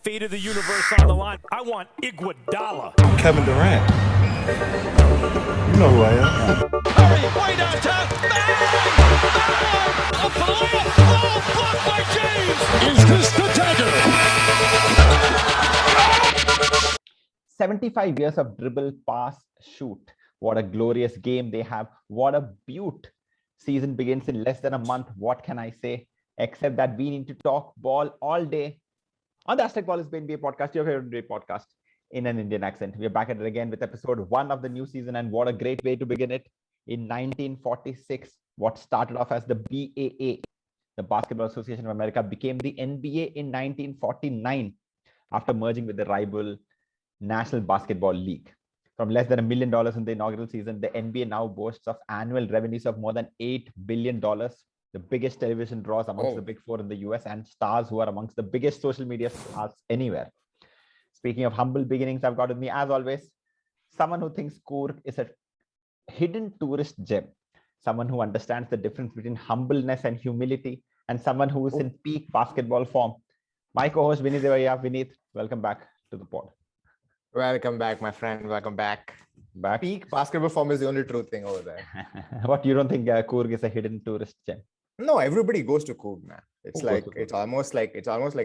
Fate of the universe on the line. I want Iguodala. Kevin Durant. You know who I am. Curry, way downtown. Bang! Bang! Up for the layup. Oh, blocked by James. Is this the dagger? 75 years of dribble, pass, shoot. What a glorious game they have. What a beaut. Season begins in less than a month. What can I say? Except that we need to talk ball all day on the Aztec Ball is NBA podcast, your favorite NBA podcast in an Indian accent. We're back at it again with episode 1 of the new season, and what a great way to begin it. In 1946, what started off as the BAA, the Basketball Association of America, became the NBA in 1949 after merging with the rival National Basketball League. From less than $1 million in the inaugural season, the NBA now boasts of annual revenues of more than $8 billion, the biggest television draws amongst the big four in the US, and stars who are amongst the biggest social media stars anywhere. Speaking of humble beginnings, I've got with me, as always, someone who thinks Coorg is a hidden tourist gem, someone who understands the difference between humbleness and humility, and someone who is in peak basketball form. My co-host, Vineet Devaya. Vineet, welcome back to the pod. Welcome back, my friend. Welcome back. Peak basketball form is the only true thing over there. What, you don't think Coorg is a hidden tourist gem? No, everybody goes to Coorg, man. It's almost like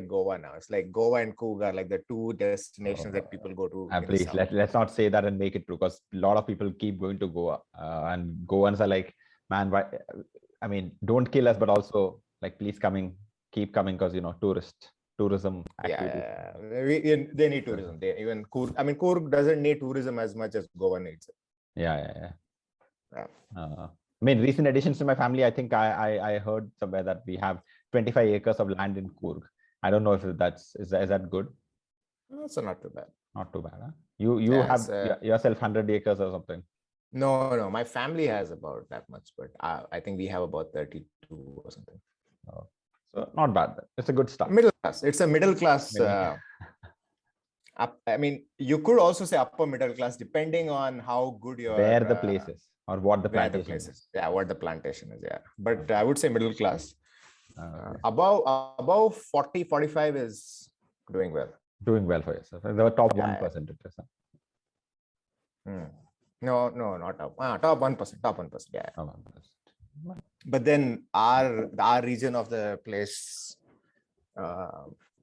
Goa now. It's like Goa and Coorg are like the two destinations that people go to. Please, let's not say that and make it true, because a lot of people keep going to Goa, and Goans are like, man, why? I mean, don't kill us, but also like, please keep coming, because tourism activities. Yeah. They need tourism. Coorg doesn't need tourism as much as Goa needs it. Yeah. Recent additions to my family, I think I heard somewhere that we have 25 acres of land in Coorg. I don't know if is that good? That's not too bad. Not too bad, huh? You have yourself 100 acres or something? No. My family has about that much, but I think we have about 32 or something. Oh. So not bad. It's a good start. Middle class. It's a middle class. You could also say upper middle class, depending on how good your where the place is or what the plantation is. Yeah, what the plantation is. Yeah, but I would say middle class. Above 40, 45 is doing well. Doing well for yourself. The top 1%. No, not top. Top 1%. Top 1%. Yeah. Top 1%. But then our region of the place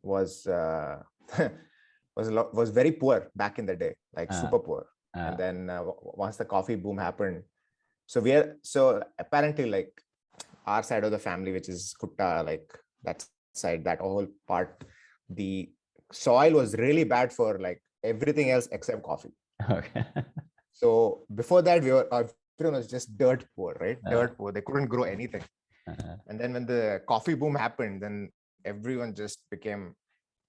was very poor back in the day, like super poor. And then once the coffee boom happened, so apparently, like, our side of the family, which is Kutta, like that side, that whole part, the soil was really bad for like everything else except coffee. Okay. So before that, everyone was just dirt poor, right? Dirt poor. They couldn't grow anything. And then when the coffee boom happened, then everyone just became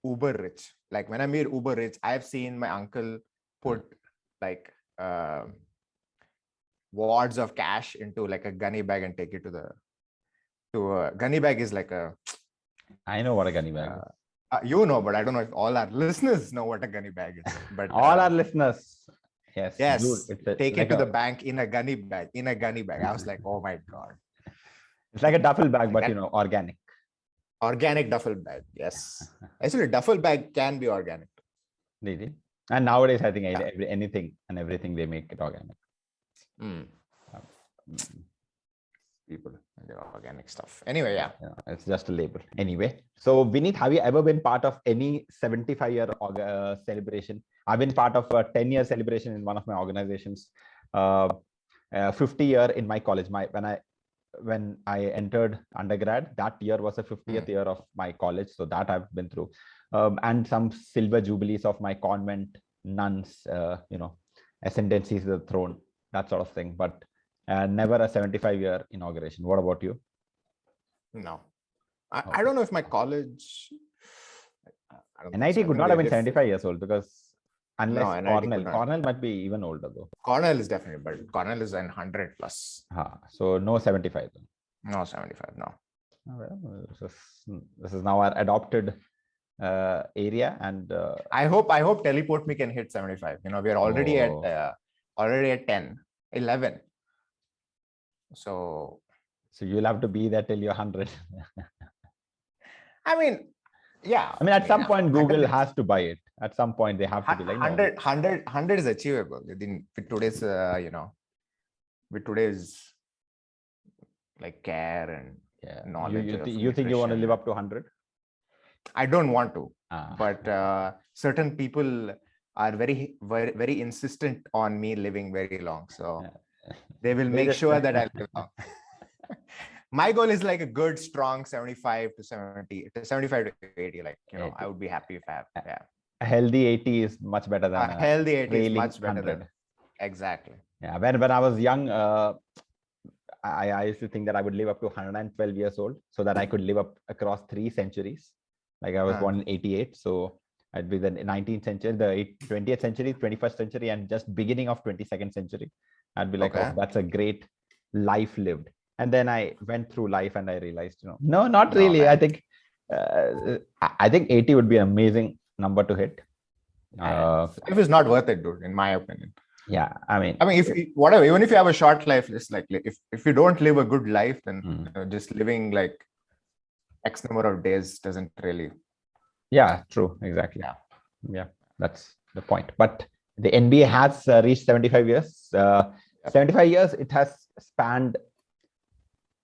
uber rich. Like, when I mean uber rich, I've seen my uncle put like wads of cash into like a gunny bag and take it to a gunny bag is like a. I know what a gunny bag is. But I don't know if all our listeners know what a gunny bag is. But all our listeners. Yes. Take it to the bank in a gunny bag. I was like, oh my God. It's like a duffel bag, but organic. Organic duffel bag. Yes. Actually, duffel bag can be organic. Really? And nowadays, I think anything and everything, they make it organic. People and their organic stuff. Anyway, it's just a label. Anyway, so Vineet, have you ever been part of any 75-year celebration? I've been part of a 10-year celebration in one of my organizations. 50-year in my college. When I entered undergrad, that year was the 50th year of my college. So that I've been through. And some silver jubilees of my convent nuns, ascendancies to the throne, that sort of thing. But never a 75-year inauguration. What about you? No. I don't know if my college... NIT could not have been 75 years old, because unless Cornell might be even older though. Cornell is definitely, but Cornell is 100 plus. So no 75 then. No 75, no. Well, this is now our adopted area, and I hope Teleport Me can hit 75. We are already at 10, 11. So you'll have to be there till you're 100. I mean, Yeah. I mean, at some point, Google 100 has to buy it. At some point, they have to be like, no. 100 is achievable with today's, with today's like care and knowledge. You think you want to live up to 100? I don't want to, but certain people are very, very, very insistent on me living very long. So they will make sure that I live long. My goal is like a good, strong 75 to 70, 75 to 80. Like, I would be happy if I have. Yeah. A healthy 80 is much better than a healthy 80 is much better 100. than. Exactly. Yeah. When I was young, I used to think that I would live up to 112 years old so that I could live up across 3 centuries. Like I was born in 88. So I'd be the 19th century, the 20th century, 21st century, and just beginning of 22nd century. I'd be like, oh, that's a great life lived. And then I went through life and I realized, no, not really. Man. I think 80 would be an amazing number to hit. Life is not worth it, dude, in my opinion. Yeah, I mean, even if you have a short life, just like if you don't live a good life, then just living like X number of days doesn't really. Yeah, true, exactly. Yeah, that's the point. But the NBA has reached 75 years. 75 years, it has spanned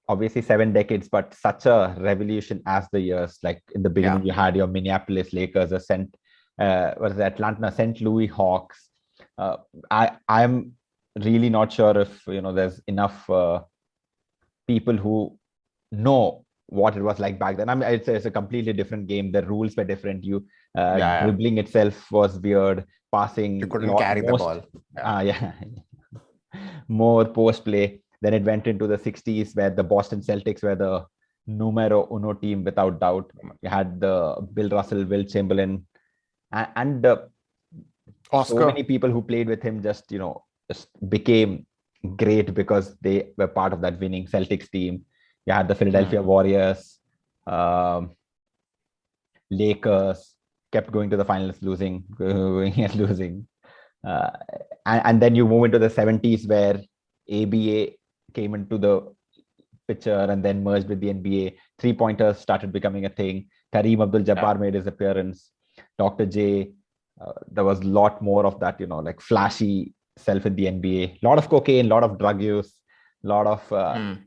obviously 7 decades, but such a revolution as the years. Like in the beginning, you had your Minneapolis Lakers, Atlanta St. Louis Hawks. I'm really not sure if there's enough people who know what it was like back then. I mean, it's a completely different game. The rules were different. Dribbling itself was weird. Passing, you couldn't carry the ball. More post play. Then it went into the 60s where the Boston Celtics were the numero uno team without doubt. You had the Bill Russell, Will Chamberlain, and Oscar. So many people who played with him just became great because they were part of that winning Celtics team. You had the Philadelphia Warriors, Lakers, kept going to the finals, losing. And then you move into the 70s where ABA came into the picture and then merged with the NBA. 3-pointers started becoming a thing. Kareem Abdul-Jabbar made his appearance. Dr. J, there was a lot more of that, like flashy self in the NBA. A lot of cocaine, a lot of drug use, a lot of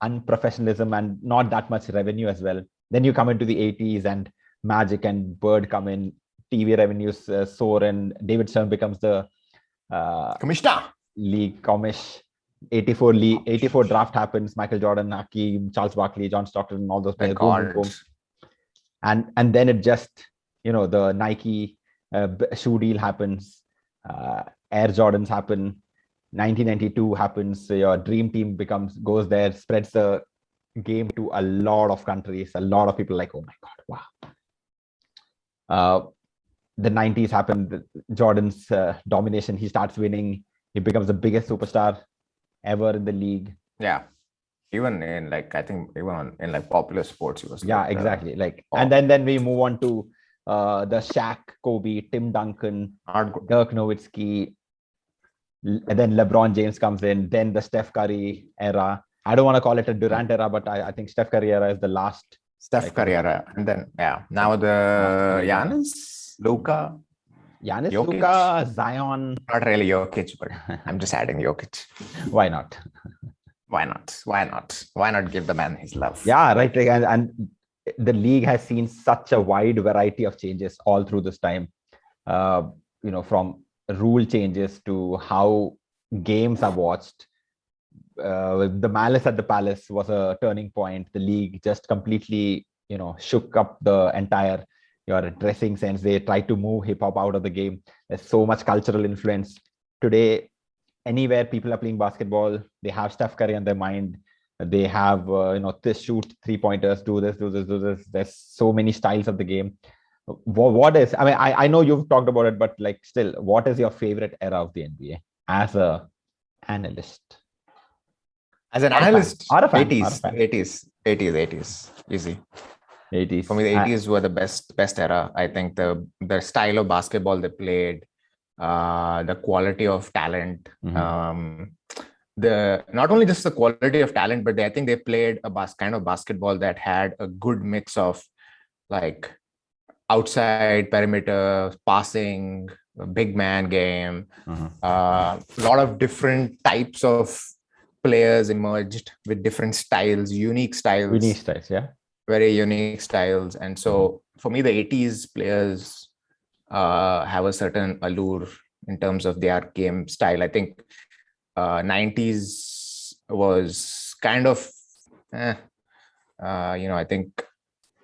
unprofessionalism and not that much revenue as well. Then you come into the 80s and Magic and Bird come in. TV revenues soar and David Stern becomes the commissioner. League commish. 84 draft happens. Michael Jordan, Hakeem, Charles Barkley, John Stockton, all those players. Boom. And then it just, the Nike shoe deal happens. Air Jordans happen. 1992 happens. So your dream team goes there, spreads the game to a lot of countries. A lot of people like, oh my God, wow. The 90s happened. Jordan's domination. He starts winning. He becomes the biggest superstar ever in the league. Yeah, even in popular sports, he was. Yeah, exactly. And then we move on to the Shaq, Kobe, Tim Duncan, Dirk Nowitzki, and then LeBron James comes in. Then the Steph Curry era. I don't want to call it a Durant era, but I think Steph Curry era is the last. Steph Curry era, and then now the Giannis, Luka. Giannis, Luka, Zion. Not really Jokic, but I'm just adding Jokic. Why not? Why not give the man his love? Yeah, right. And the league has seen such a wide variety of changes all through this time. From rule changes to how games are watched. The Malice at the Palace was a turning point. The league just completely, shook up the entire your dressing sense. They try to move hip hop out of the game. There's so much cultural influence. Today, anywhere people are playing basketball, they have Steph Curry on their mind. They have, this shoot 3-pointers, do this. There's so many styles of the game. What is, I know you've talked about it, but still, what is your favorite era of the NBA as a analyst? As an analyst, or a fan, 80s, easy. 80s. For me, the 80s were the best era. I think the style of basketball they played, the quality of talent, not only just the quality of talent, but I think they played a kind of basketball that had a good mix of outside perimeter, passing, big man game. A lot of different types of players emerged with different styles, unique styles. Unique styles, yeah. Very unique styles. And so for me, the 80s players have a certain allure in terms of their game style. I think 90s was kind of, I think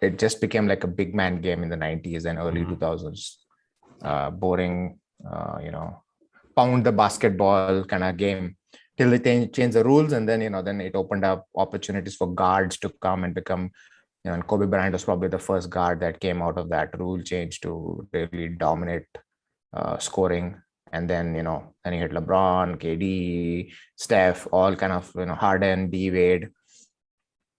it just became like a big man game in the 90s and early 2000s. Boring, pound the basketball kind of game till they changed the rules. And then, then it opened up opportunities for guards to come and become, and Kobe Bryant was probably the first guard that came out of that rule change to really dominate scoring. And then, then you hit LeBron, KD, Steph, all kind of, Harden, D Wade.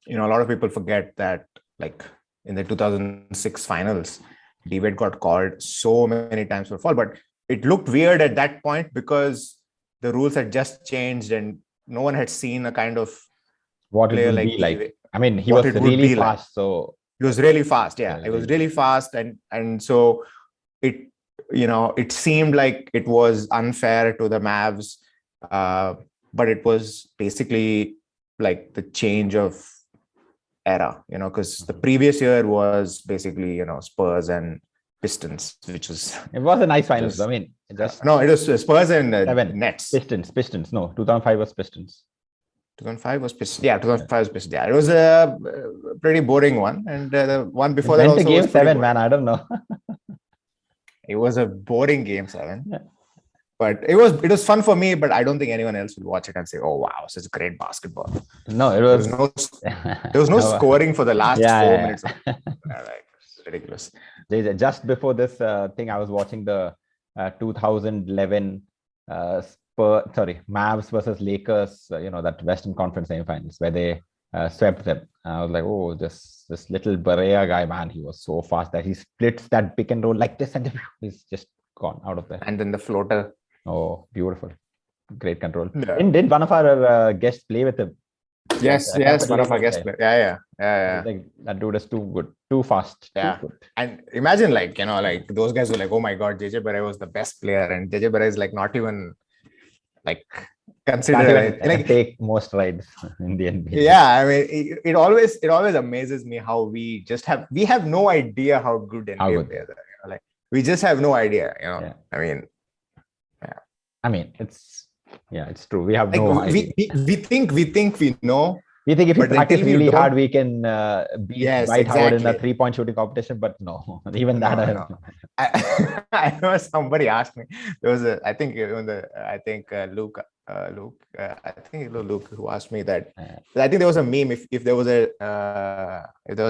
A lot of people forget that, like in the 2006 finals, D Wade got called so many times for foul, but it looked weird at that point because the rules had just changed and no one had seen a kind of what player it would like be like. D-Wade. I mean, he was really fast, so he was really fast. Yeah, it was really fast, and so it, it seemed like it was unfair to the Mavs, but it was basically like the change of era, because the previous year was basically, Spurs and Pistons, which was it was a nice finals. I mean, it was Spurs and Nets. Pistons. No, 2005 was Pistons. 2005 was Pistons. Yeah, 2005 was Pistons. Yeah, it was a pretty boring one, and the one before that also game was 7, man. I don't know. It was a boring game 7. Yeah. But it was fun for me, but I don't think anyone else will watch it and say, "Oh wow, such great basketball." No, there was no scoring for the last 4 minutes. Like, it's ridiculous. Just before this thing, I was watching the 2011 Mavs versus Lakers. That Western Conference semifinals where they swept them. I was like, oh, this little Barea guy, man, he was so fast that he splits that pick and roll like this, and he's just gone out of there. And then the floater. Oh, beautiful. Great control. Yeah. Did one of our guests play with him? Yes, one of our guests played. Yeah. Like, that dude is too good, too fast. Yeah. Too good. And imagine, like, like those guys were like, oh my God, JJ Barea was the best player. And JJ Barea is like not even like considered like take most rides in the NBA. Yeah, I mean, it always amazes me how we have no idea how good NBA players are. Like we just have no idea. Yeah. I mean, it's true. We have no idea. We think we know. We think if we practice really hard, we can beat Dwight Howard in a 3-point shooting competition. But no, even that. No. I know somebody asked me. There was Luke. I think Luke who asked me that. I think there was a meme. If there was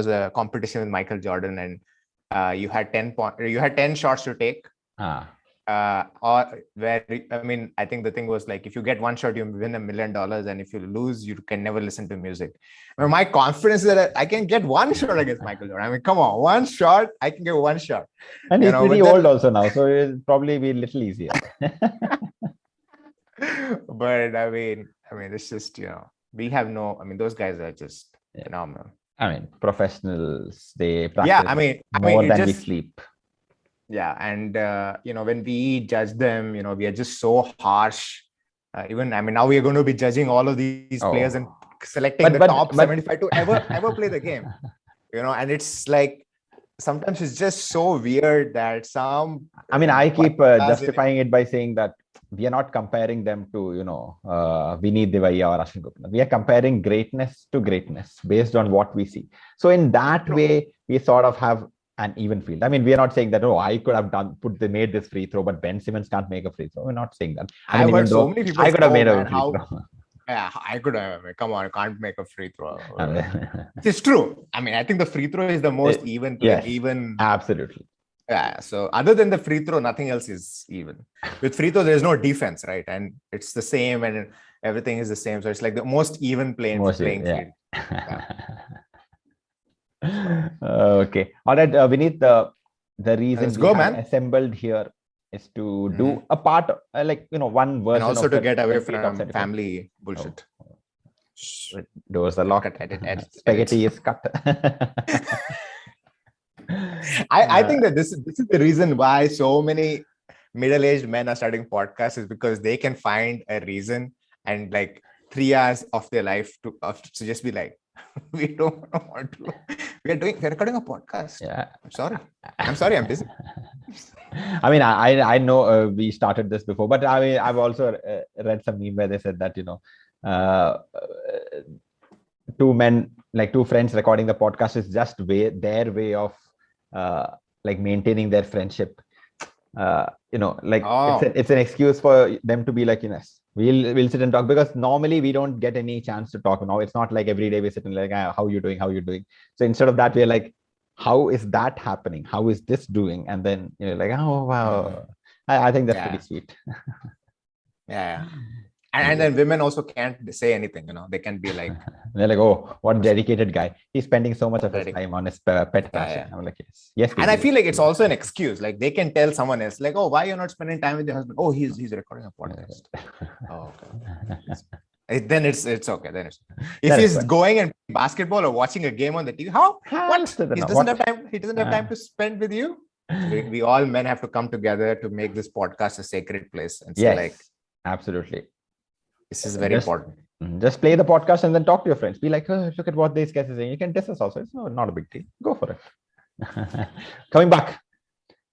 a competition with Michael Jordan and you had 10 shots to take. Or where I think the thing was like if you get one shot you win $1 million, and if you lose you can never listen to music. My confidence is that I can get one shot against Michael Jordan. I mean, come on, one shot, I can get one shot. And he's pretty old also now, so it'll probably be a little easier. But I mean it's just we have no. Those guys are just phenomenal. Professionals, they practice more than we sleep. Yeah, and when we judge them, we are just so harsh. Now we are going to be judging all of these players and selecting the top 75 to ever play the game. And it's like sometimes it's just so weird that some. I keep justifying it by saying that we are not comparing them to Vinny Devaya or Ashwin Gupta. We are comparing greatness to greatness based on what we see. So in that way, we sort of have an even field. We are not saying that, I could have made this free throw, but Ben Simmons can't make a free throw. We're not saying that. I've heard so many people. I could have made a free throw. Yeah, I could have. Come on, I can't make a free throw. It's true. I think the free throw is the most even. Yes, absolutely. Yeah. So other than the free throw, nothing else is even. With free throw, there's no defense, right? And it's the same, and everything is the same. So it's like the most even playing field. Yeah. Okay. All right, Vineet, the reason we have assembled here is to do a part, one version. And also to get away from family bullshit. Doors are locked. Spaghetti is cut. I think that this is the reason why so many middle-aged men are starting podcasts, is because they can find a reason and like 3 hours of their life to just be like, we don't want to. We're recording a podcast. Yeah. I'm sorry, I'm busy. I mean, I know we started this before, but I mean, I've also read some meme where they said that, two friends recording the podcast is just their way of like maintaining their friendship. It's an excuse for them to be like, we'll sit and talk, because normally we don't get any chance to talk. Now it's not like every day we sit and like, how you doing? So instead of that, we're like, how is that happening? How is this doing? And then like, oh wow. I think that's pretty sweet. Yeah. And then women also can't say anything, they can be like, they're like, oh, what dedicated guy. He's spending so much of his time on his pet passion. I'm like, yes. And I feel like it's also an excuse. Like they can tell someone else, like, oh, why you're not spending time with your husband? Oh, he's recording a podcast. Oh, okay. Then it's okay. Then if he's going and basketball or watching a game on the TV, he doesn't have time to spend with you. We all men have to come together to make this podcast a sacred place and say, like, absolutely. This is very important. Just play the podcast and then talk to your friends. Be like, oh, look at what these guys are saying. You can diss us also. It's not a big deal. Go for it. Coming back.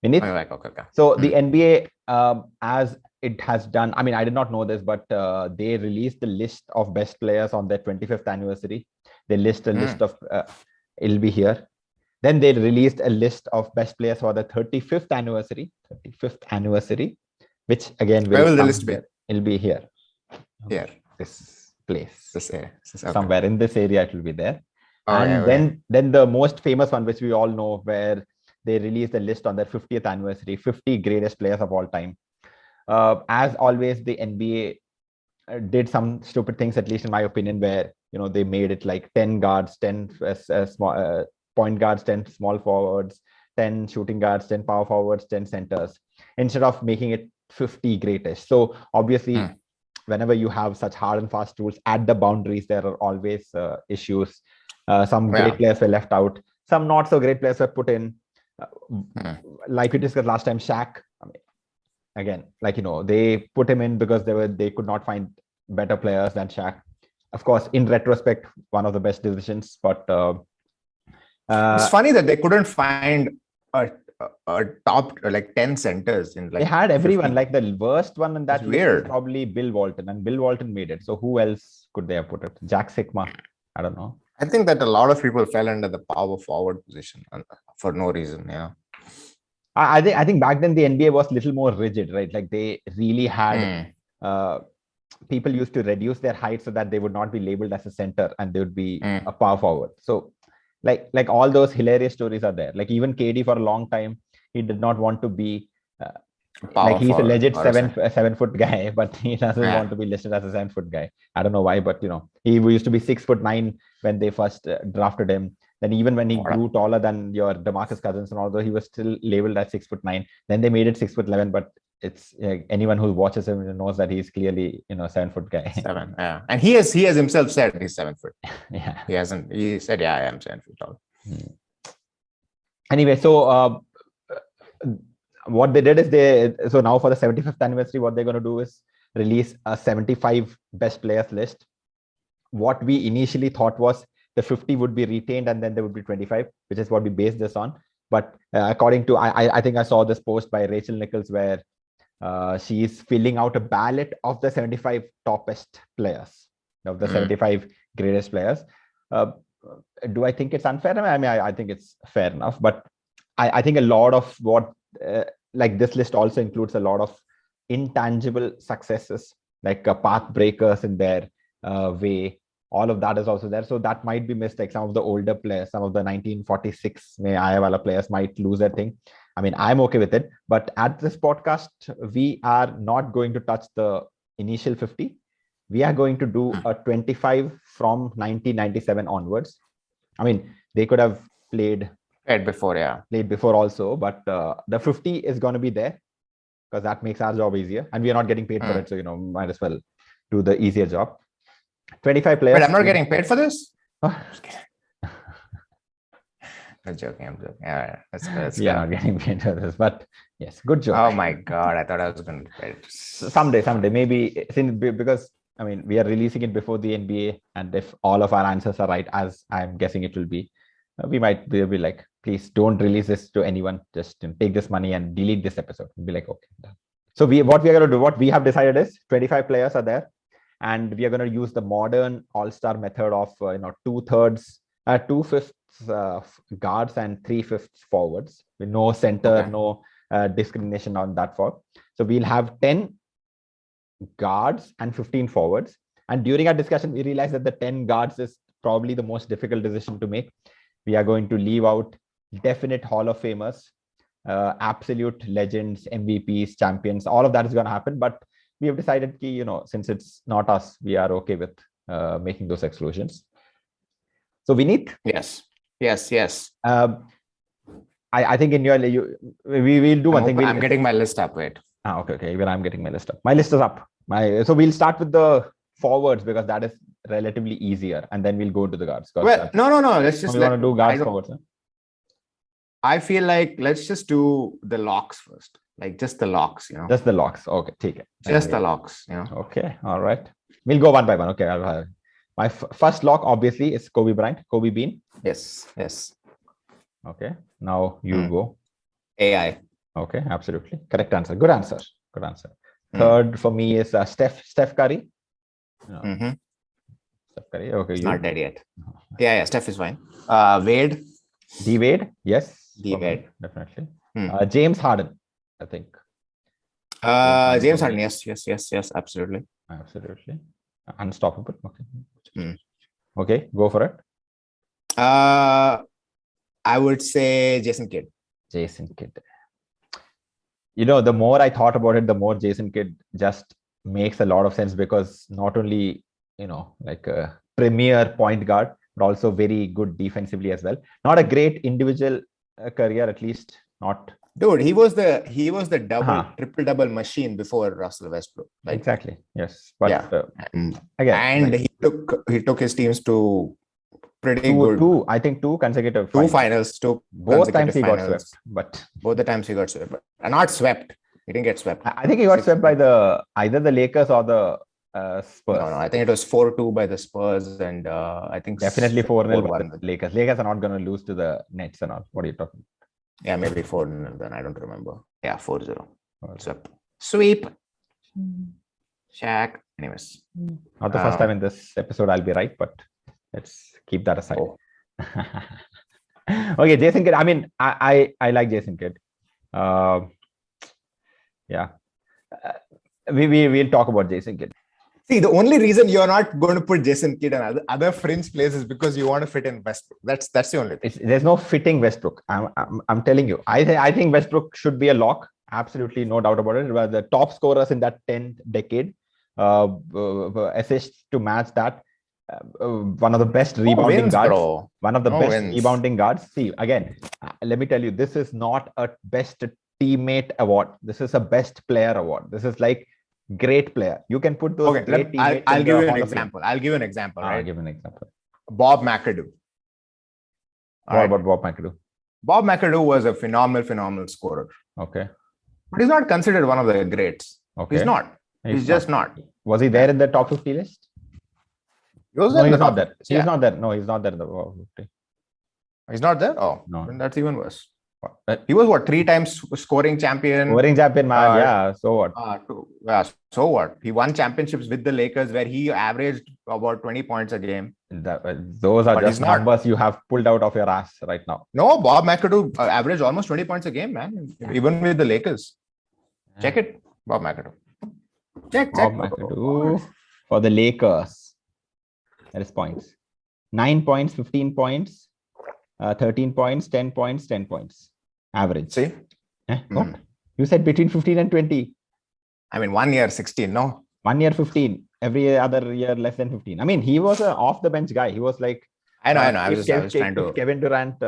Vinith. Okay. So the NBA, as it has done, I mean, I did not know this, but they released the list of best players on their 25th anniversary. They list a list of, it'll be here. Then they released a list of best players for the 35th anniversary, which again, where will the list be? It'll be here. Here. This place. Okay. Somewhere in this area, it will be there. Then the most famous one, which we all know, where they released a list on their 50th anniversary, 50 greatest players of all time. As always, the NBA did some stupid things, at least in my opinion, where they made it like 10 guards, 10 small point guards, 10 small forwards, 10 shooting guards, 10 power forwards, 10 centers, instead of making it 50 greatest. So obviously, whenever you have such hard and fast rules at the boundaries, there are always issues. Some great players were left out. Some not so great players were put in. Like we discussed last time, Shaq. I mean, again, they put him in because they could not find better players than Shaq. Of course, in retrospect, one of the best decisions. But it's funny that they couldn't find a top like 10 centers in like. They had everyone. 50. Like the worst one in that list is probably Bill Walton, and Bill Walton made it. So who else could they have put it? Jack Sikma. I don't know. I think that a lot of people fell under the power forward position for no reason. Yeah. I think back then the NBA was a little more rigid, right? Like they really had people used to reduce their height so that they would not be labeled as a center and they would be a power forward. So like all those hilarious stories are there. Like even KD for a long time, he did not want to be like he's a legit 7-foot guy, but he doesn't want to be listed as a 7-foot guy. I don't know why, but he used to be 6'9" when they first drafted him. Then even when he grew taller than your DeMarcus Cousins and although he was still labeled as 6'9", then they made it 6'11", but it's anyone who watches him knows that he's clearly 7-foot guy. 7, yeah. And he has himself said he's 7 foot. Yeah. He said, I am 7 feet tall. Anyway, so what they did is so now for the 75th anniversary, what they're going to do is release a 75 best players list. What we initially thought was the 50 would be retained and then there would be 25, which is what we based this on. But according to, I think I saw this post by Rachel Nichols where she's filling out a ballot of the 75 toppest players, of the 75 greatest players. Do I think it's unfair? I mean, I think it's fair enough, but I think a lot of what, like this list also includes a lot of intangible successes, like path breakers in their way. All of that is also there. So that might be missed. Like some of the older players, some of the 1946 Ayawala players might lose their thing. I mean, I'm okay with it. But at this podcast, we are not going to touch the initial 50. We are going to do a 25 from 1997 onwards. I mean, they could have played before also, but the 50 is going to be there because that makes our job easier. And we are not getting paid for it. So, might as well do the easier job. 25 players. But I'm not getting paid for this? I'm joking. Yeah, that's We are fair. not getting into this, but yes, good joke. Oh my God, I thought I was going to get it. Someday, maybe because I mean we are releasing it before the NBA, and if all of our answers are right, as I'm guessing it will be, we might be like, please don't release this to anyone. Just take this money and delete this episode. We'll be like, okay, done. So what we are going to do, what we have decided is 25 players are there, and we are going to use the modern all-star method of 2/5 guards and 3/5 forwards with no center, no discrimination on that for. So we'll have 10 guards and 15 forwards. And during our discussion, we realized that the 10 guards is probably the most difficult decision to make. We are going to leave out definite Hall of Famers, absolute legends, MVPs, champions. All of that is going to happen. But we have decided, since it's not us, we are okay with making those exclusions. So we need. Yes. I think in your we will do one thing. I'm getting my list up. Wait. Okay. Even I'm getting my list up. My list is up. So we'll start with the forwards because that is relatively easier, and then we'll go to the guards. Well, no. Let's just want to do guards forwards. Huh? I feel like let's just do the locks first, like just the locks. Just the locks. Okay, take it. Just the locks. Okay, all right. We'll go one by one. Okay, my first lock obviously is Kobe Bryant, Kobe Bean. Yes. Okay, now you go. AI. Okay, absolutely correct answer. Good answer. Third for me is Steph Curry. Steph Curry. Okay, it's not dead yet. Yeah. Steph is fine. Wade. D Wade. Yes. D Wade. Definitely. James Harden. I think. James Harden. Yes. Absolutely. Unstoppable. Okay. Okay, go for it. I would say Jason Kidd. The more I thought about it, the more Jason Kidd just makes a lot of sense because not only, like a premier point guard, but also very good defensively as well. Not a great individual career, at least not. Dude, he was the triple double machine before Russell Westbrook. Like, exactly. Yes. But again, and he took his teams to pretty good. Two consecutive finals. Both times he got swept, but both the times he got swept, but not swept. He didn't get swept. I think he got swept by either the Lakers or the Spurs. No, I think it was 4-2 by the Spurs, and I think definitely 4-0 by the Lakers. Lakers are not going to lose to the Nets and all. What are you talking about? Yeah, maybe 4-0 then. I don't remember. Yeah, 4-0. Sweep. Shaq. Anyways. Not the first time in this episode I'll be right, but let's keep that aside. Okay, Jason Kidd. I mean, I like Jason Kidd. We'll talk about Jason Kidd. See, the only reason you're not going to put Jason Kidd and other fringe players is because you want to fit in Westbrook. That's the only thing. There's no fitting Westbrook. I'm telling you. I think Westbrook should be a lock. Absolutely, no doubt about it. The top scorers in that 10th decade, assists to match that. One of the best rebounding guards. Bro. One of the best rebounding guards. See, again, let me tell you, this is not a best teammate award. This is a best player award. This is like great player. You can put those great teammates. I'll give you an example. Right? Give an example. Bob McAdoo. What about Bob McAdoo? Bob McAdoo was a phenomenal scorer. Okay. But he's not considered one of the greats. Okay. He's not. He's just not. Was he there in the top 50 list? He's not there. He's not there. No, he's not there in the top 50. He's not there? Oh, no. Then that's even worse. He was 3 times scoring champion. Man. So what? So what? He won championships with the Lakers where he averaged about 20 points a game. Those are just numbers you have pulled out of your ass right now. No, Bob McAdoo averaged almost 20 points a game, man. Even with the Lakers. Check it. Bob McAdoo. Check. Bob McAdoo for the Lakers. That is points. 9 points, 15 points, 13 points, 10 points, 10 points. Average. See? What? You said between 15 and 20. I mean, 1 year 16, no? 1 year 15. Every other year less than 15. I mean, he was an off the bench guy. He was like... I know. I was trying to... Kevin Durant,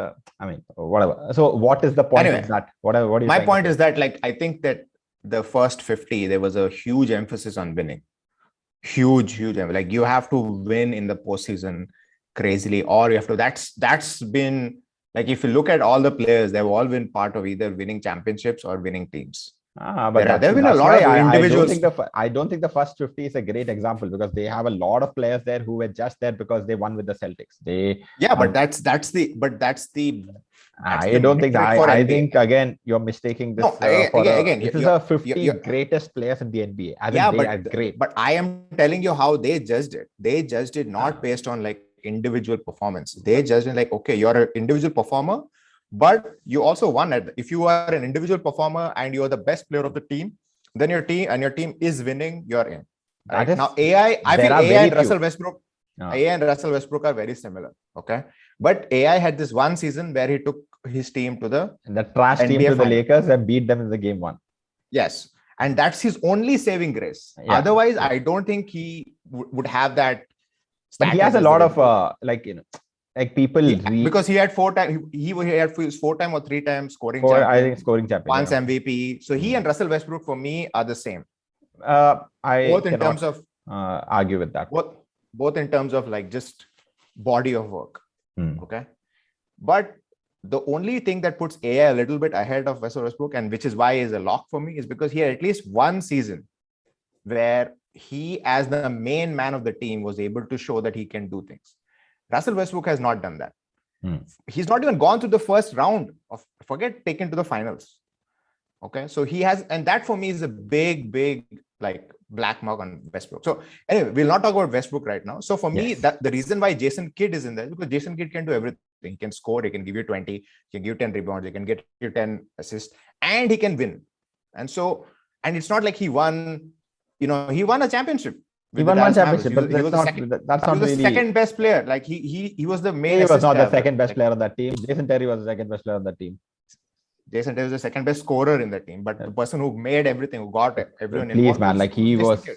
whatever. So what is the point of that? What are you my point is that, like, I think that the first 50, there was a huge emphasis on winning. Huge. Like, you have to win in the postseason crazily, or you have to... That's been Like if you look at all the players, they've all been part of either winning championships or winning teams. But there have been a that's lot why of individuals. I don't think the first 50 is a great example because they have a lot of players there who were just there because they won with the Celtics. But that's the I don't think that. I think again you're mistaking this. No, again, this is a 50 greatest players in the NBA. As great. But I am telling you how they judged it. They judged it not based on like individual performance. They judged it like, okay, you're an individual performer, but you also won it. If you are an individual performer and you are the best player of the team, then your team is winning, you're in. Right? Now, I feel AI and Russell Westbrook. AI and Russell Westbrook are very similar. Okay. But AI had this one season where he took his team to the trash NBA team to the Lakers and beat them in the game 1. Yes. And that's his only saving grace. Yeah. Otherwise, I don't think he would have that. But he has a lot of people because he had 4 times. He had 4 times or 3 times scoring. I think scoring champion. Once MVP. So he and Russell Westbrook for me are the same. Both in terms of argue with that. Both in terms of like just body of work. Okay. But the only thing that puts AI a little bit ahead of Russell Westbrook, and which is why is a lock for me, is because he had at least one season where he, as the main man of the team, was able to show that he can do things. Russell Westbrook has not done that. He's not even gone through the first round of, forget taken to the finals. Okay. So he has, and that for me is a big, like black mark on Westbrook. So anyway, we'll not talk about Westbrook right now. So for me, that the reason why Jason Kidd is in there is because Jason Kidd can do everything. He can score, he can give you 20, he can give you 10 rebounds, he can get you 10 assists, and he can win. And so, and it's not like he won a championship. He won one championship, but he was the second best player. Like he was the main. He was not the second best player on that team. Jason Terry was the second best player on that team. Jason Terry was the second best scorer in the team, but the person who made everything, who got everyone involved. Please, man, like he was.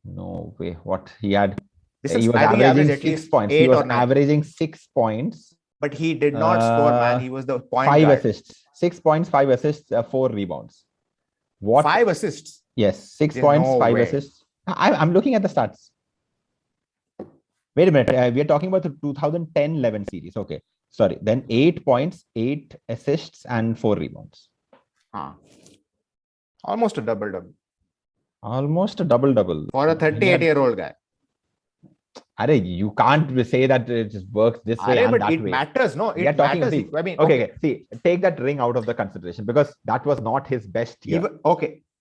No way. What he had. He was averaging 6 points. He was averaging 6 points. But he did not score, man. He was the point 5 guard. assists. 6 points, 5 assists, 4 rebounds. What? 5 assists? Yes. 6 points, 5 assists. I'm looking at the stats. Wait a minute. We are talking about the 2010-11 series. Okay. Sorry. Then 8 points, 8 assists, and 4 rebounds. Almost a double-double. Almost a double-double. For a 38-year-old guy. You can't say that it just works this way and that way. It matters, no? It matters. I mean, okay. See, take that ring out of the consideration because that was not his best year.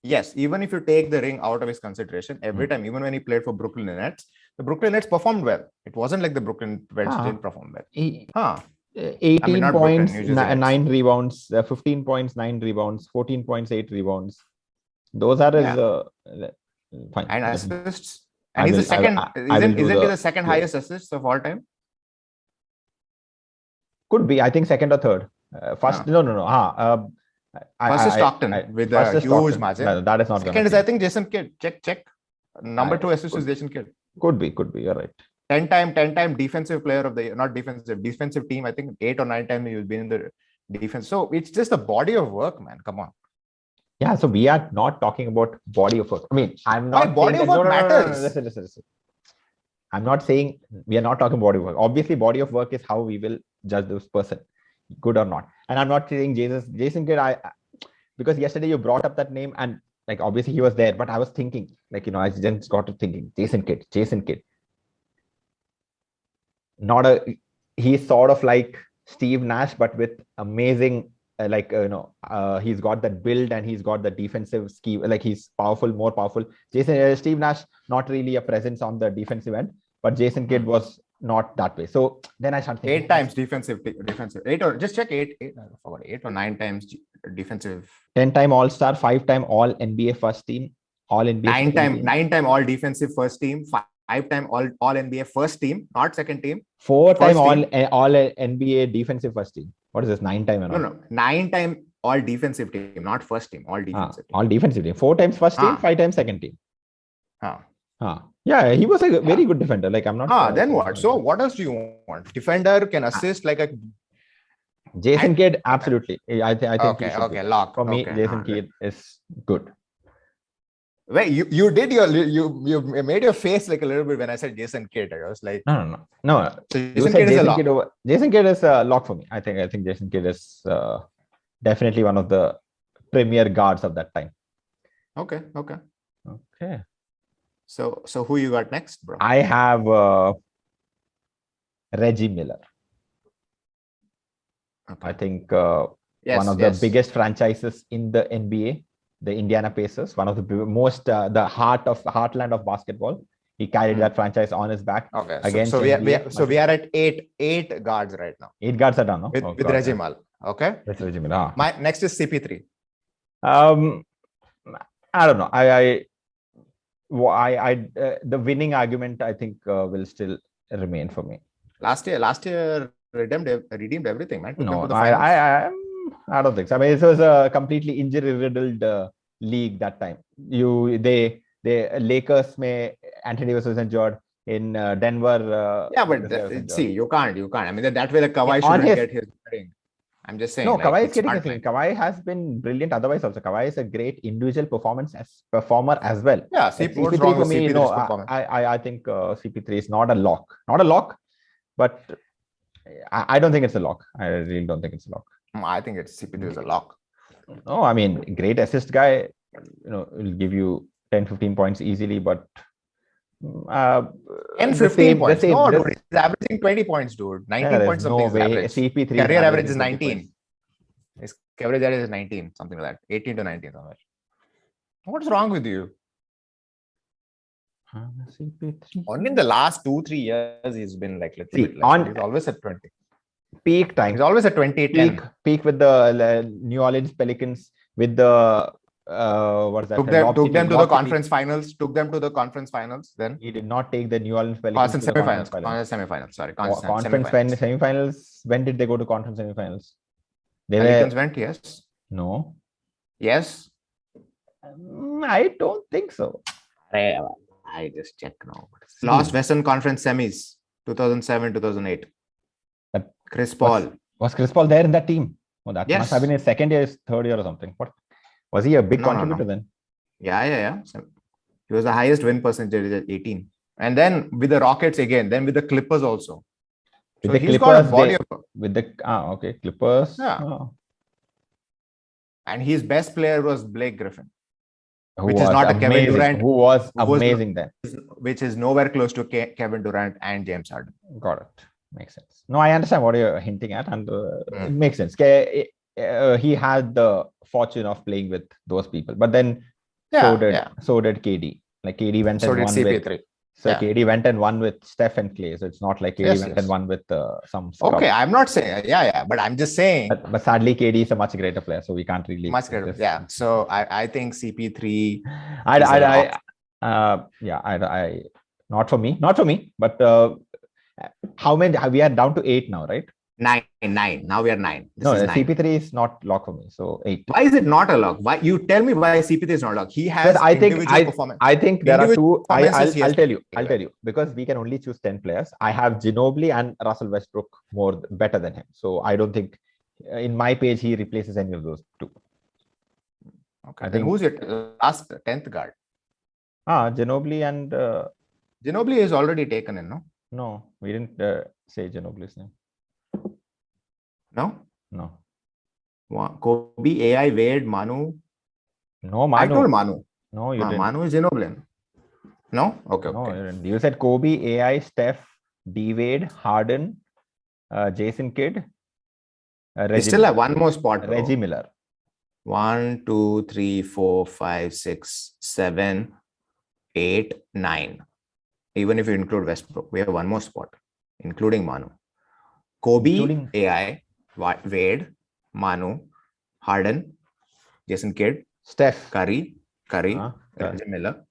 Yes. Even if you take the ring out of his consideration, every time, even when he played for Brooklyn Nets, the Brooklyn Nets performed well. It wasn't like the Brooklyn Nets didn't perform well. 18 points, 9 rebounds, 15 points, 9 rebounds, 14 points, 8 rebounds. Those are his fine. And assists. And he's the second. Isn't he the second highest assists of all time? Could be. I think second or third. First, no. First is Stockton with a huge margin. No, that is not. Second is, I think, Jason Kidd. Check. Number 2 assist is Jason Kidd. Could be. You're right. 10-time defensive player of the year, not defensive team. I think 8 or 9 times he's been in the defense. So it's just a body of work, man. Come on. Yeah, so we are not talking about body of work. I mean, I'm not. Body of work matters. Listen. I'm not saying we are not talking body of work. Obviously, body of work is how we will judge this person, good or not. And I'm not saying Jason Kidd. Because yesterday you brought up that name and like obviously he was there, but I was thinking I just got to thinking Jason Kidd. He's sort of like Steve Nash, but with amazing. He's got that build and he's got the defensive scheme. Like he's more powerful. Steve Nash, not really a presence on the defensive end, but Jason Kidd was not that way. So then I started thinking 8 times defensive. 8 or just check 8. I forgot 8 or 9 times defensive. 10-time All-Star, 5-time All NBA first team, All NBA. 9-time All Defensive first team, 5-time All NBA first team, not second team. 4-time All NBA defensive first team. What is this? 9-time? No. 9-time All Defensive team, not first team. All defensive team. All defensive team. 4 times first team, 5 times second team. Yeah, he was a very good defender. Like I'm not. Then what? So what else do you want? Defender can assist like a. Jason Kidd, absolutely. I think. Okay, lock. For me, Jason Kidd is good. Wait, you did you made your face like a little bit when I said Jason Kidd. I was like, no. So You Jason said Kidd is a Jason lock. Kidd over. Jason Kidd is a lock for me. I think Jason Kidd is definitely one of the premier guards of that time. Okay. So who you got next, bro? I have Reggie Miller. Okay. I think Yes, one of the biggest franchises in the NBA, the Indiana Pacers, one of the most the heartland of basketball. He carried that franchise on his back. Okay. Against So NBA, we are at eight guards right now. 8 guards are done, no? With Reggie Miller. Okay. With Reggie Miller. My next is CP3. I don't know. The winning argument I think will still remain for me. Last year redeemed everything, man. No, I don't think so. I mean, it was a completely injury-riddled league that time. The Lakers Anthony Davis was injured. In Denver. See, you can't. I mean, that way the Kawhi shouldn't get his ring. I'm just saying. No, Kawhi is getting his ring. Kawhi has been brilliant. Otherwise, also Kawhi is a great individual performer as well. Yeah, CP3 for me, no, I think CP3 is not a lock, but I don't think it's a lock. I really don't think it's a lock. I think CP3 is a lock. No, I mean, great assist guy. Will give you 10-15 points easily, but 15 points. No, dude, he's averaging 20 points, dude. 19 points of his average. CP3 career average is 19. His average average is 19, something like that. 18 to 19 somewhere. What's wrong with you? CP3. Only in the last 2-3 years he's been like he's always at 20. Peak time. He's always at 20. Peak with the New Orleans Pelicans with the what is that? Took them to the conference finals. Took them to the conference finals. Then he did not take the New Orleans Pelicans to the semifinals. Sorry, semifinals. When did they go to conference semifinals? Pelicans went. Yes. No. Yes. I don't think so. I just checked now. Lost Western Conference semis 2007-2008. Chris Paul. Was Chris Paul there in that team? Oh, that must have been his second year, his third year or something. What? Was he a big contributor then? Yeah. So he was the highest win percentage at 18. And then with the Rockets again, then with the Clippers also. With the Clippers, Clippers. Yeah. Oh. And his best player was Blake Griffin. Which is not a Kevin Durant. Who was amazing then. Which is nowhere close to Kevin Durant and James Harden. Got it. Makes sense. No, I understand what you're hinting at, and it makes sense. He had the fortune of playing with those people, but then so did KD. Like KD went and won CP3. KD went and won with Steph and Clay. So it's not like KD went and won with some. Okay, I'm not saying but I'm just saying. But sadly, KD is a much greater player, so we can't really. Much greater. Yeah. So I think CP3. Not for me. But how many? We are down to 8 now, right? 9. Now we are 9. CP3 is not lock for me. So 8. Why is it not a lock? Why you tell me why CP3 is not a lock? He has performance. I think there are two. I'll tell you because we can only choose 10 players. I have Ginobili and Russell Westbrook better than him. So I don't think in my page he replaces any of those two. Okay. I think who's your last 10th guard? Ginobili and Ginobili is already taken in, no? No, we didn't say Ginobili's name. No. Kobe, AI, Wade, Manu. No, Manu. I told Manu. No, you didn't. Manu is Ginobili. No? Okay. No, you didn't. You said Kobe, AI, Steph, D Wade, Harden, Jason Kidd. We still have one more spot. Bro. Reggie Miller. 1, 2, 3, 4, 5, 6, 7, 8, 9. Even if you include Westbrook, we have one more spot, including Manu. Kobe, AI, Wade, Manu, Harden, Jason Kidd, Steph, Curry, Reggie Miller,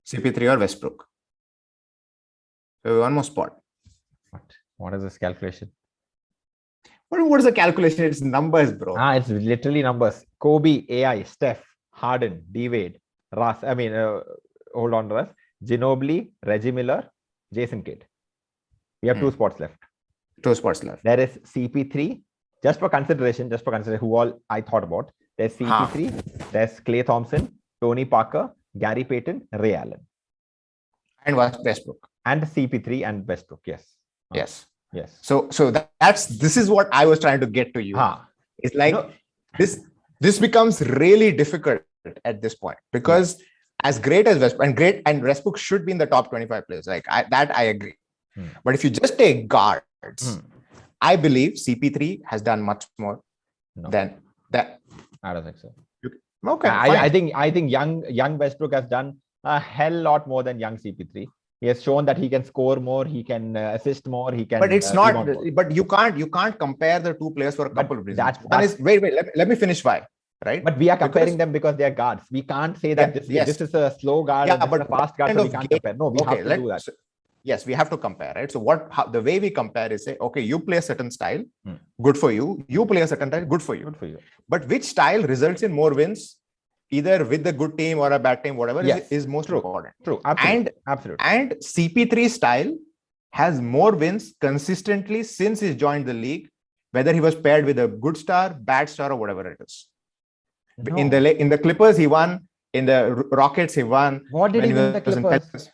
CP3 or Westbrook. So one more spot. What is this calculation? What is the calculation? It's numbers, bro. It's literally numbers. Kobe, AI, Steph, Harden, D Wade, Russ. Hold on, Russ. Ginobili, Reggie Miller, Jason Kidd. We have 2 spots left. 2 spots left. There is CP3. Just for consideration, who all I thought about. There's CP3. There's Klay Thompson, Tony Parker, Gary Payton, Ray Allen. And Westbrook. And CP3 and Westbrook, yes. Yes. Yes. So this is what I was trying to get to you. It's like this becomes really difficult at this point because as great as Westbrook and Westbrook should be in the top 25 players. Like I agree. But if you just take guards, I believe CP3 has done much more than that. I don't think so. Okay. I think young Westbrook has done a hell lot more than young CP3. He has shown that he can score more, he can assist more, he can. But it's not. But you can't compare the two players for a couple of reasons. Wait. Let me finish why. Right. But we are comparing them because they are guards. We can't say that this is a slow guard and this is a fast guard, so we can't compare. No, we have to do that. Yes, we have to compare, right? So the way we compare is say, okay, you play a certain style, good for you. You play a certain style, good for you. Good for you. But which style results in more wins, either with a good team or a bad team, whatever is most important. True. Absolutely. And CP3 style has more wins consistently since he's joined the league, whether he was paired with a good star, bad star, or whatever it is. No. In the Clippers, he won. In the Rockets, he won. What did he win the Clippers?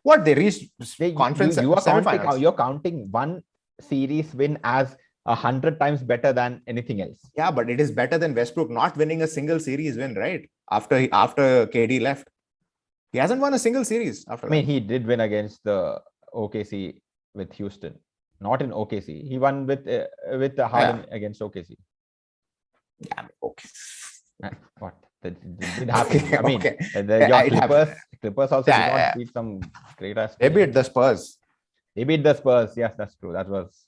What they reached conference semifinals. You're counting one series win as 100 times better than anything else. Yeah, but it is better than Westbrook not winning a single series win, right? After KD left, he hasn't won a single series. He did win against the OKC with Houston, not in OKC. He won with Harden against OKC. Yeah, okay. What? That did happen. Clippers also did not beat some great ass. They beat the Spurs. Yes, that's true. That was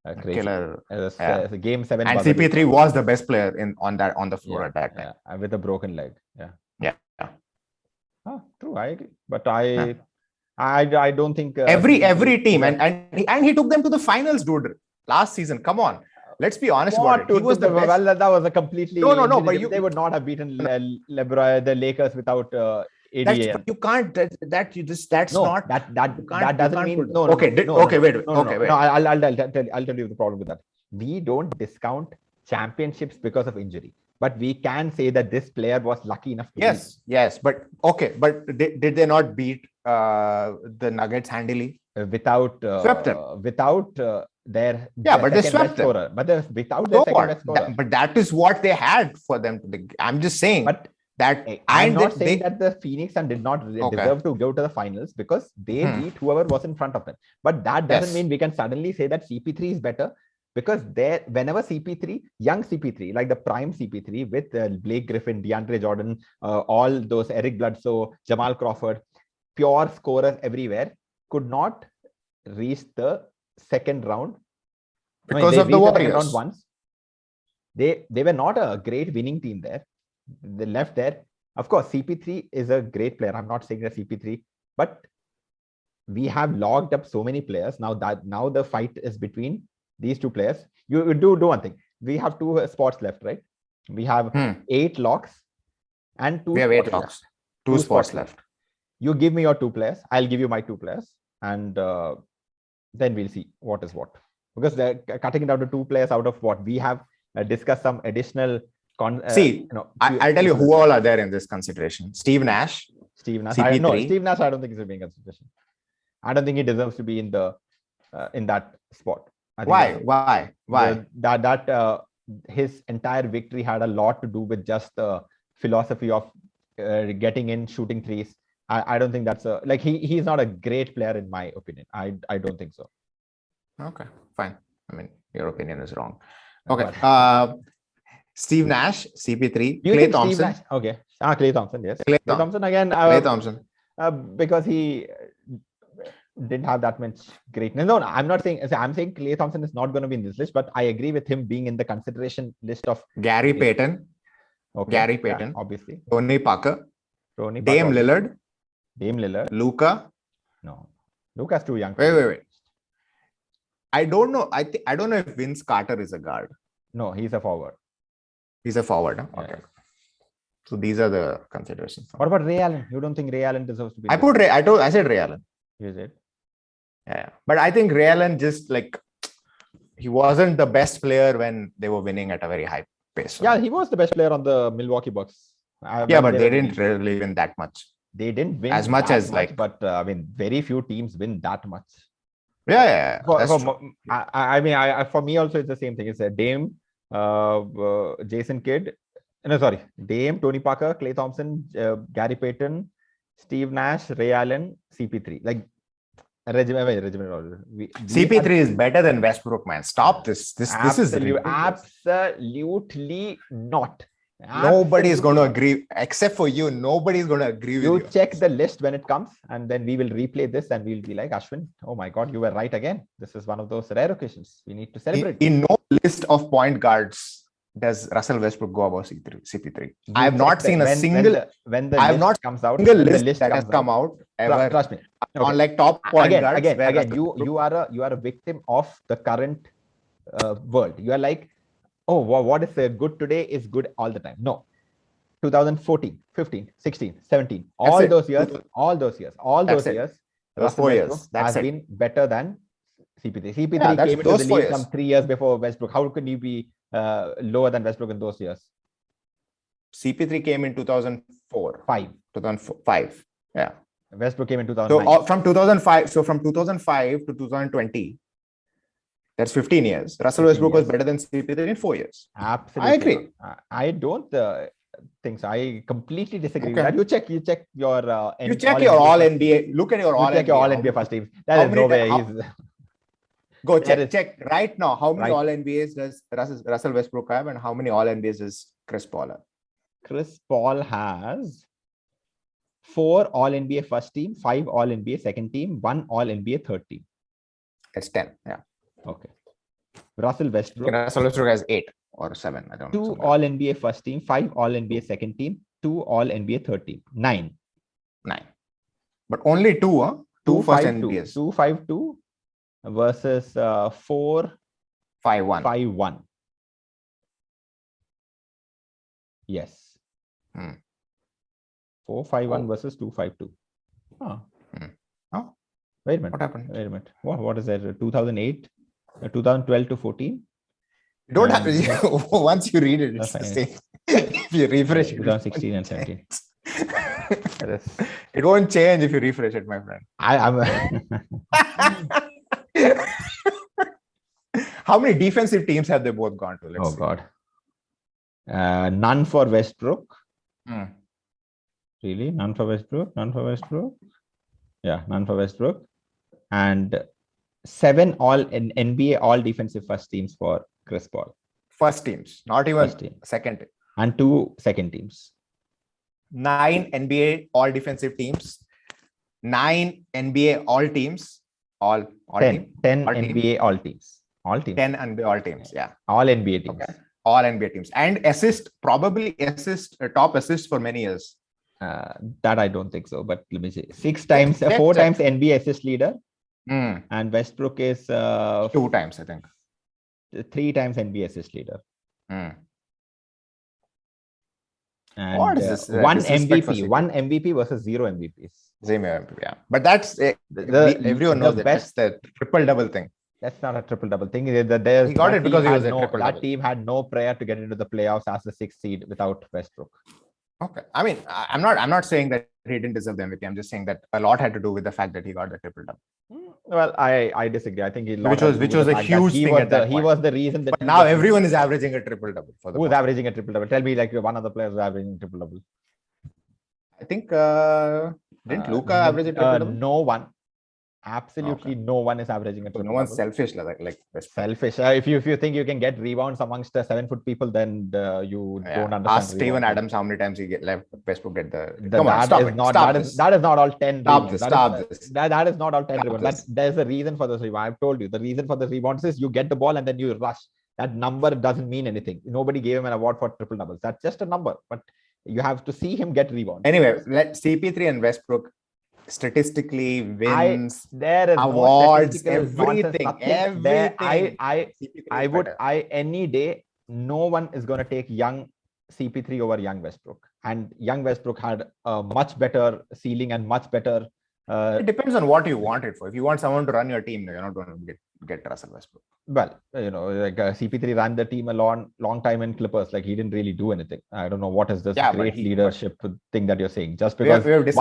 a crazy killer. As a game 7. And CP3 was the best player on the floor at that time. Yeah, with a broken leg. Yeah. True. I agree. But I don't think every team and he took them to the finals, dude. Last season. Come on. Let's be honest about it. He was the best. Well, that was a completely no. But they would not have beaten LeBron, the Lakers without AD. You can't. That's no, not. That doesn't mean no. Okay. Wait. No, I'll tell you the problem with that. We don't discount championships because of injury, but we can say that this player was lucky enough to. Yes. But okay. But did they not beat the Nuggets handily? Without swept them. Without their but they swept them. Scorer. But without their second best scorer. But that is what they had for them. I'm just saying. But that I'm not saying that the Phoenix Suns did not deserve to go to the finals because they beat whoever was in front of them. But that doesn't mean we can suddenly say that CP3 is better because whenever young CP3, like the prime CP3 with Blake Griffin, DeAndre Jordan, all those Eric Bledsoe, Jamal Crawford, pure scorers everywhere, could not reach the second round because of the Warriors. Round once. They were not a great winning team there. They left there. Of course, CP3 is a great player. I'm not saying that CP3, but we have logged up so many players now the fight is between these two players. You do one thing. We have 2 spots left, right? We have 8 locks and 2. We have 8 locks. 2 spots left. You give me your 2 players. I'll give you my 2 players, and then we'll see what is what. Because they're cutting it down to 2 players out of what we have discussed some additional. I'll tell you who all are there in this consideration. Steve Nash. Steve Nash. I don't think he's being consideration. I don't think he deserves to be in that spot. Why? That his entire victory had a lot to do with just the philosophy of getting in, shooting threes. I don't think that's he's not a great player in my opinion. I don't think so. Okay, fine. I mean, your opinion is wrong. Okay. Steve Nash, CP3, Klay Thompson. Okay. Klay Thompson, yes. Klay Thompson again. Klay Thompson. Because he didn't have that much greatness. No, I'm not saying. I'm saying Klay Thompson is not going to be in this list, but I agree with him being in the consideration list of Gary Payton. Okay. Gary Payton, obviously. Tony Parker. Dame Lillard. Luka. No, Luka's too young. Wait. I don't know. I don't know if Vince Carter is a guard. No, he's a forward. He's a forward. Huh? Okay. So these are the considerations. What about Ray Allen? You don't think Ray Allen deserves to be? I said Ray Allen. You said? Yeah. But I think Ray Allen he wasn't the best player when they were winning at a very high pace. Yeah, he was the best player on the Milwaukee Bucks. Yeah, but they didn't really win that much. They didn't win as much as like, but I mean, very few teams win that much. Yeah, that's true. I mean, for me also, it's the same thing. It's a Dame, Jason Kidd. No, sorry, Dame, Tony Parker, Klay Thompson, Gary Payton, Steve Nash, Ray Allen, CP3. Like regimen order. CP3 is better than Westbrook, man. Stop this. This is absolutely not. Nobody is going to agree, except for you. Nobody is going to agree with you. You check the list when it comes, and then we will replay this, and we'll be like, Ashwin, oh my God, you were right again. This is one of those rare occasions. We need to celebrate. In no list of point guards does Russell Westbrook go above CP3. I have not seen a single. When the list comes out, single list that has come out ever. Trust me. Okay. On like top point guards. Again, you are a victim of the current world. You are like, oh, what is good today is good all the time. No. 2014, 15, 16, 17, all those years, those 4 years has been better than CP3. CP3 came into the league some 3 years before Westbrook. How could you be lower than Westbrook in those years? CP3 came in 2004. 2005. Yeah. Westbrook came in 2009. So from 2005, from 2005 to 2020, that's 15 years. Russell Westbrook was better than CP3 in 4 years. Absolutely. I agree. I don't think so. I completely disagree with that. You check your you check your all NBA. Look at your all NBA. All NBA first team. There is no way he's. Go check right now. How many all NBAs does Russell Westbrook have, and how many all NBAs does Chris Paul have? Chris Paul has 4 all NBA first team, 5 all NBA second team, 1 all NBA third team. It's 10. Yeah. Okay. Russell Westbrook has 8 or 7. I don't know. 2 all NBA first team, 5 all NBA second team, 2 all NBA third team. 9. But only 2, huh? 2 first NBAs. 2-5-2 versus 4-5-1. Yes. 4-5-1 versus 2-5-2. Oh. Wait a minute. What happened? Wait a minute. What is that? 2008, 2012 to 14? You don't have to. Once you read it, it's the same. If you refresh it, 2016 and 17. It won't change if you refresh it, my friend. How many defensive teams have they both gone to? Let's see. God. None for Westbrook. Really? None for Westbrook? Yeah, none for Westbrook. And 7 all in NBA all defensive first teams for Chris Paul. First teams, not even second team. And 2 second teams. 9 NBA all defensive teams. 9 NBA all teams. All 10 NBA all teams. All teams. 10 NBA all teams. Yeah. All NBA teams. Okay. All NBA teams. And top assist for many years. That I don't think so, but let me see. 4 times NBA assist leader. And Westbrook is 2 times, I think. 3 times NBA assist leader. And what is this? One MVP versus 0 MVPs. Yeah. But that's everyone knows that's the triple-double thing. That's not a triple-double thing. He got it because he was a triple-double. That team had no prayer to get into the playoffs as the 6th seed without Westbrook. Okay. I mean, I'm not saying that he didn't deserve the MVP. I'm just saying that a lot had to do with the fact that he got the triple-double. Well, I disagree. I think which was a huge thing at that point. He was the reason that. But now everyone is averaging a triple-double. Who's averaging a triple-double? Tell me, like one of the players who's averaging a triple-double. I think didn't Luka average a triple-double? No one. Absolutely no one is averaging a triple. No one's selfish like selfish. If you think you can get rebounds amongst 7-foot people, then you don't understand. Ask Steven Adams how many times he left Westbrook get the. That is not all 10. Stop this. That is not all 10 rebounds. There's a reason for this rebound. I've told you the reason for the rebounds is you get the ball and then you rush. That number doesn't mean anything. Nobody gave him an award for triple doubles. That's just a number, but you have to see him get rebounds. Anyway, let CP3 and Westbrook statistically wins, awards, everything. I would any day, no one is going to take young CP3 over young Westbrook. And young Westbrook had a much better ceiling and much better It depends on what you want it for. If you want someone to run your team, you're not going to get Russell Westbrook. Well, like CP3 ran the team a long time in Clippers. Like he didn't really do anything. I don't know what is this great leadership thing that you're saying. Just because two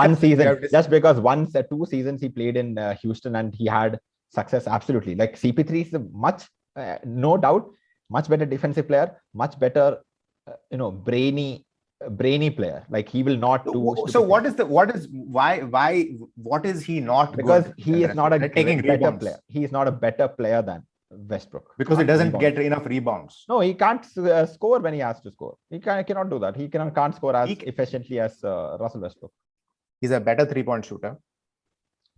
seasons he played in Houston and he had success, absolutely. Like CP3 is a much, no doubt, much better defensive player, much better, brainy player. Like he will not do. So what is he not? Because he is not a better player. He is not a better player than Westbrook. Because he doesn't get enough rebounds. No, he can't score when he has to score. He cannot do that. He can't score as efficiently as Russell Westbrook. He's a better 3-point shooter.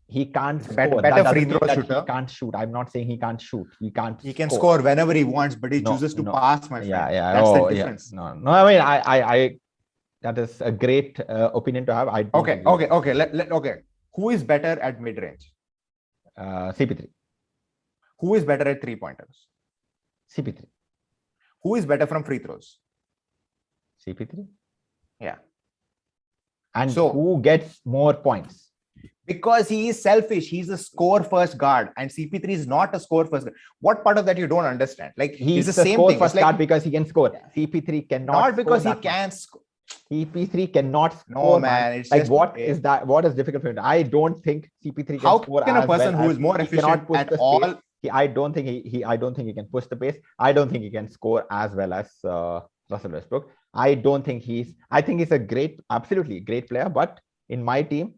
He can't score. Better free throw shooter. He can't shoot. I'm not saying he can't shoot. He can't. He can score whenever he wants, but he chooses to pass. My friend. Yeah. That's the difference. Yeah. No. I mean, I that is a great opinion to have. Okay. Who is better at mid range? CP3. Who is better at 3-pointers? CP3. Who is better from free throws? CP3. Yeah. And so who gets more points? Because he is selfish. He's a score first guard, and CP3 is not a score first guard. What part of that you don't understand? Like he's the same score first guard because he can score. CP3 cannot. Not because he can score. CP3 cannot score. No, man. It's like just, what is that? What is difficult for him? I don't think CP3 can score. How can a person who is more efficient at all? I don't think he can push the pace. I don't think he can score as well as Russell Westbrook. I think he's a absolutely great player. But in my team,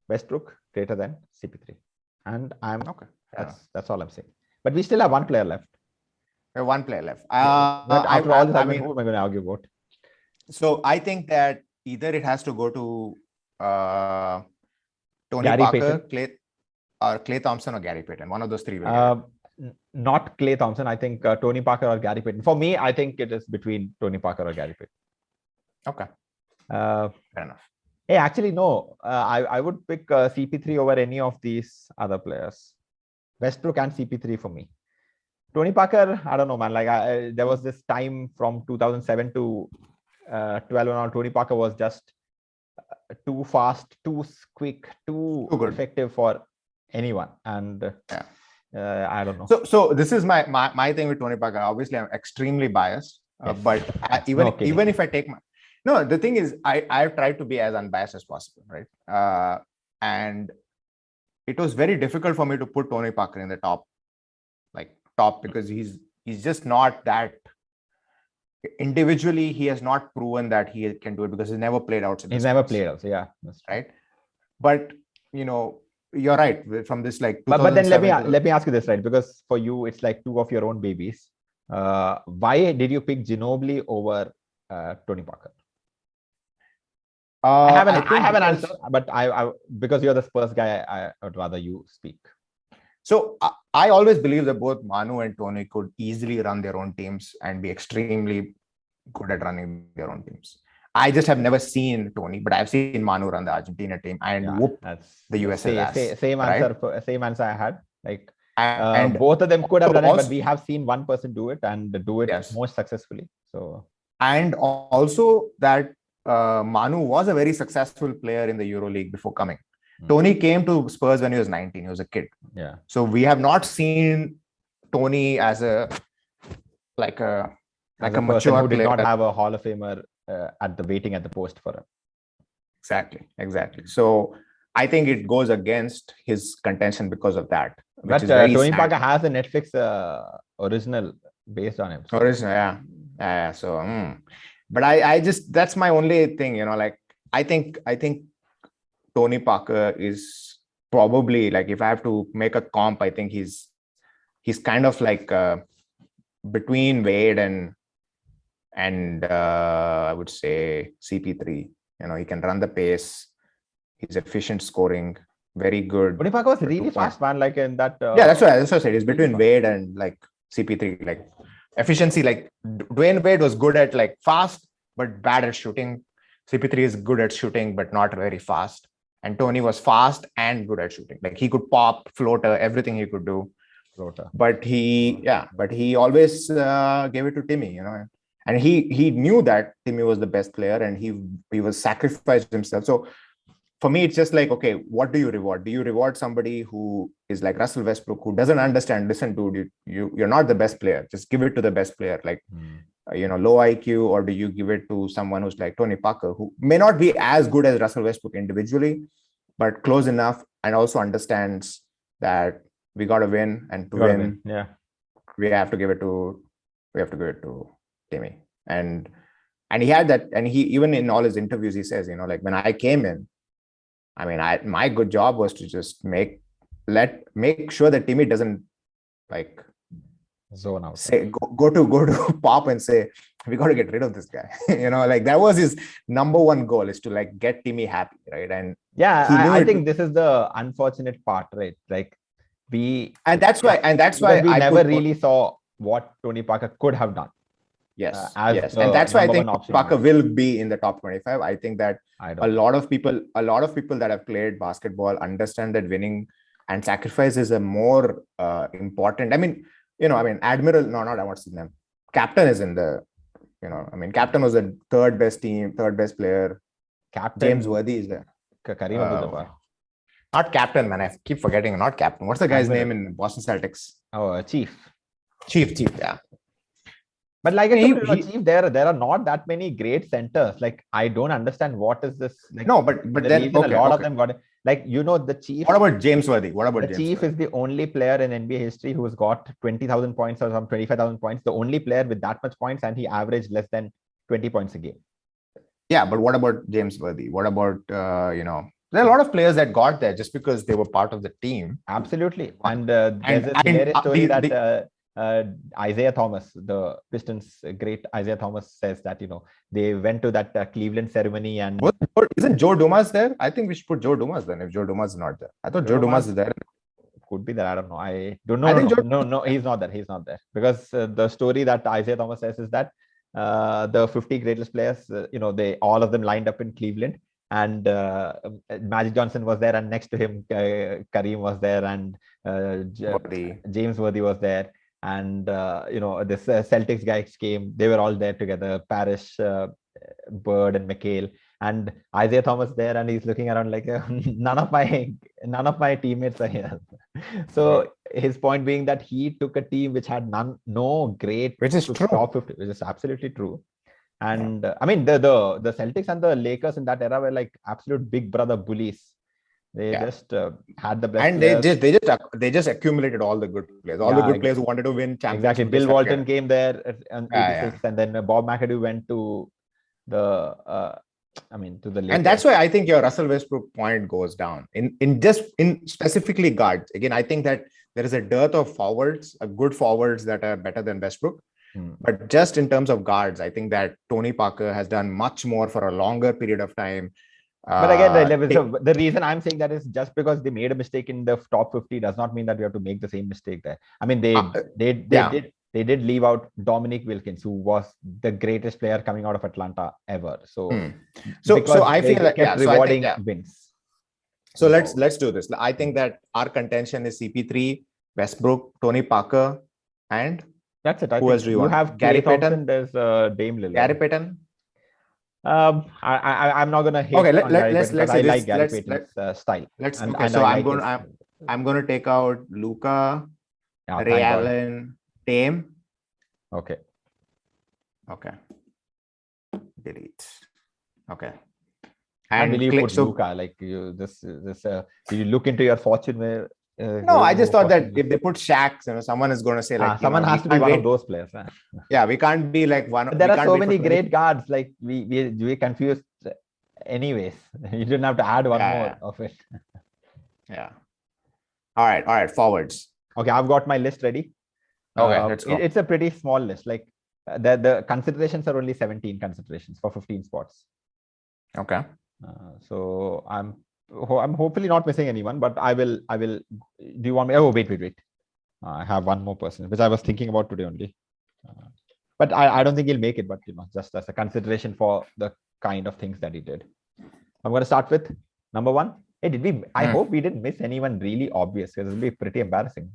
Westbrook greater than CP3, and I'm okay. That's all I'm saying. But we still have one player left. One player left. But after all this, who am I going to argue about? So I think that either it has to go to Tony Gary Parker, Klay Thompson, or Gary Payton. One of those three. Not Klay Thompson. I think Tony Parker or Gary Payton. For me, I think it is between Tony Parker or Gary Payton. Okay. Fair enough. Hey, actually, no. I would pick CP3 over any of these other players. Westbrook and CP3 for me. Tony Parker, I don't know, man. Like there was this time from 2007 to 12 and all. Tony Parker was just too fast, too quick, too effective for anyone. And I don't know. So this is my thing with Tony Parker. Obviously, I'm extremely biased. Yes. But even if I take the thing is, I've tried to be as unbiased as possible, right? And it was very difficult for me to put Tony Parker in the top because he's just not that. Individually, he has not proven that he can do it because he's never played outside. He's never played outside, yeah. Right. But you're right. From this but then let me ask you this, right? Because for you, it's like two of your own babies. Why did you pick Ginobili over Tony Parker? I have an answer, but I because you're the Spurs guy, I would rather you speak. So I always believe that both Manu and Tony could easily run their own teams and be extremely good at running their own teams. I just have never seen Tony, but I've seen Manu run the Argentina team and whoop the USA ass. Same answer I had. Like and both of them could have done it, but we have seen one person do it and do it most successfully. So and also that Manu was a very successful player in the EuroLeague before coming. Tony came to Spurs when he was 19. He was a kid. Yeah. So we have not seen Tony as a mature who did player. Not have a Hall of Famer waiting at the post for him. Exactly. So I think it goes against his contention because of that. But Tony Parker has a Netflix original based on him. So. Original, yeah. So, but I just that's my only thing. I think Tony Parker is probably if I have to make a comp, I think he's kind of between Wade and I would say CP3. He can run the pace. He's efficient scoring, very good. Tony Parker was really fast, man. Like in that. That's what I said. It's between Wade and CP3. Efficiency. Dwayne Wade was good at fast but bad at shooting. CP3 is good at shooting but not very fast. And Tony was fast and good at shooting. He could pop, floater, everything he could do. Floater. But he always gave it to Timmy, And he knew that Timmy was the best player and he was sacrificed himself. So for me, it's just like, okay, what do you reward? Do you reward somebody who is like Russell Westbrook, who doesn't understand? Listen, dude, you're not the best player. Just give it to the best player. Like, low IQ, or do you give it to someone who's like Tony Parker, who may not be as good as Russell Westbrook individually, but close enough, and also understands that we got to win, and to win, we have to give it to Timmy. And he had that, and he, even in all his interviews, he says, like, when I came in, I mean, my good job was to just make sure that Timmy doesn't like zone out. Say go to Pop and say, we got to get rid of this guy. Like, that was his number one goal, is to like get Timmy happy, right? And I think this is the unfortunate part, right? Like, that's why we never really saw what Tony Parker could have done. Yes. And that's why I think Parker will be in the top 25. I think that a lot of people that have played basketball understand that winning and sacrifice is a more important. I mean, Admiral, not what's his name? Captain is in the, Captain was the third best player. Captain James Worthy is there. Kareem Abdul-Jabbar. Not Captain, man. I keep forgetting. Not Captain. What's the guy's name in Boston Celtics? Oh, Chief. Chief, yeah. But like I told you, Chief, there are not that many great centers. Like, I don't understand what is this. Like, no, but then a lot of them got it. Like, the Chief. What about James Worthy? Chief is the only player in NBA history who's got 20,000 points or some 25,000 points. The only player with that much points, and he averaged less than 20 points a game. Yeah, but what about James Worthy? What about there are a lot of players that got there just because they were part of the team. Absolutely, and there's a hilarious story that. Isaiah Thomas, the Pistons great Isaiah Thomas, says that they went to that Cleveland ceremony, and isn't Joe Dumas there? I think we should put Joe Dumas then, if Joe Dumas is not there. I thought Joe Dumas is there. Could be there. I don't know. I don't know. No, he's not there. He's not there, because the story that Isaiah Thomas says is that the 50 greatest players, they all of them lined up in Cleveland, and Magic Johnson was there, and next to him Kareem was there, and James Worthy was there. And this Celtics guys came. They were all there together. Parrish, Bird, and McHale, and Isaiah Thomas there, and he's looking around like, none of my teammates are here. So his point being that he took a team which had no great, which is true, top 50, which is absolutely true. And I mean, the Celtics and the Lakers in that era were like absolute big brother bullies. They just had the best, and they just accumulated all the good players, the good players who wanted to win championships. Exactly. Bill Walton came there in 86, and then Bob McAdoo went to the to the Lakers. And that's why I think your Russell Westbrook point goes down in specifically guards. Again, I think that there is a dearth of forwards, good forwards that are better than Westbrook. But just in terms of guards, I think that Tony Parker has done much more for a longer period of time. But again, the reason I'm saying that is just because they made a mistake in the top 50 does not mean that we have to make the same mistake there. I mean, they did leave out Dominique Wilkins, who was the greatest player coming out of Atlanta ever. So I feel like rewarding wins. So let's do this. I think that our contention is CP3, Westbrook, Tony Parker, and that's it. Who else do you have? Gary Payton. There's Dame Lillard. Gary Payton. I'm not gonna hate. Okay, let's I like Gary Payton's style. I'm gonna take out Luka, Ray Allen, Dame. Okay. Delete. Okay. And will you put Luka? Like did you look into your fortune where? No, I just thought that if they put Shaq, someone is going to say like someone has to be one of those players. Yeah, we can't be like one. But there are so many great guards. Like we confused. Anyways, you didn't have to add one more of it. Yeah. All right. Forwards. Okay, I've got my list ready. Okay, let's go. It's a pretty small list. Like the considerations are only 17 considerations for 15 spots. Okay. So I'm hopefully not missing anyone, but I will. Do you want me? Oh, wait. I have one more person, which I was thinking about today only. But I don't think he'll make it, but just as a consideration for the kind of things that he did. I'm going to start with number one. Hey, I hope we didn't miss anyone really obvious, because it'll be pretty embarrassing.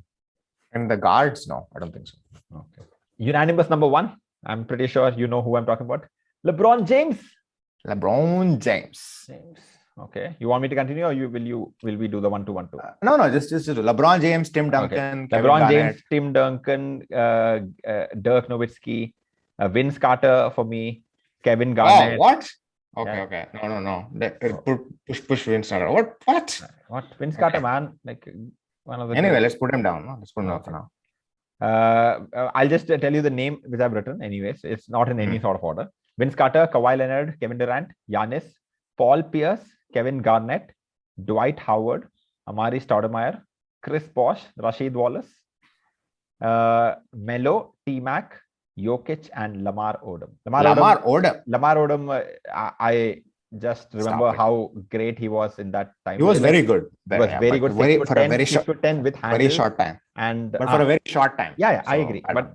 And the guards? No, I don't think so. Okay. Unanimous number one. I'm pretty sure you know who I'm talking about. LeBron James. Okay. You want me to continue, or will we do the 1-2-1-2? No, just LeBron James, Tim Duncan, Kevin LeBron Garnett. James, Tim Duncan, Dirk Nowitzki, Vince Carter for me, Kevin Garnett. Oh, what? Okay, Yeah. okay. No. Push Vince Carter. What? What? Vince Carter, man. Like one of the. Anyway, let's put him down. No? Let's put him down for now. I'll just tell you the name which I've written. Anyways, it's not in any sort of order. Vince Carter, Kawhi Leonard, Kevin Durant, Giannis, Paul Pierce, Kevin Garnett, Dwight Howard, Amari Stoudemire, Chris Bosh, Rasheed Wallace, Melo, T-Mac, Jokic, and Lamar Odom. Lamar Odom, I just remember how great he was in that time. He was very good. He was very good. For a very short time. But for a very short time. Yeah, I agree. But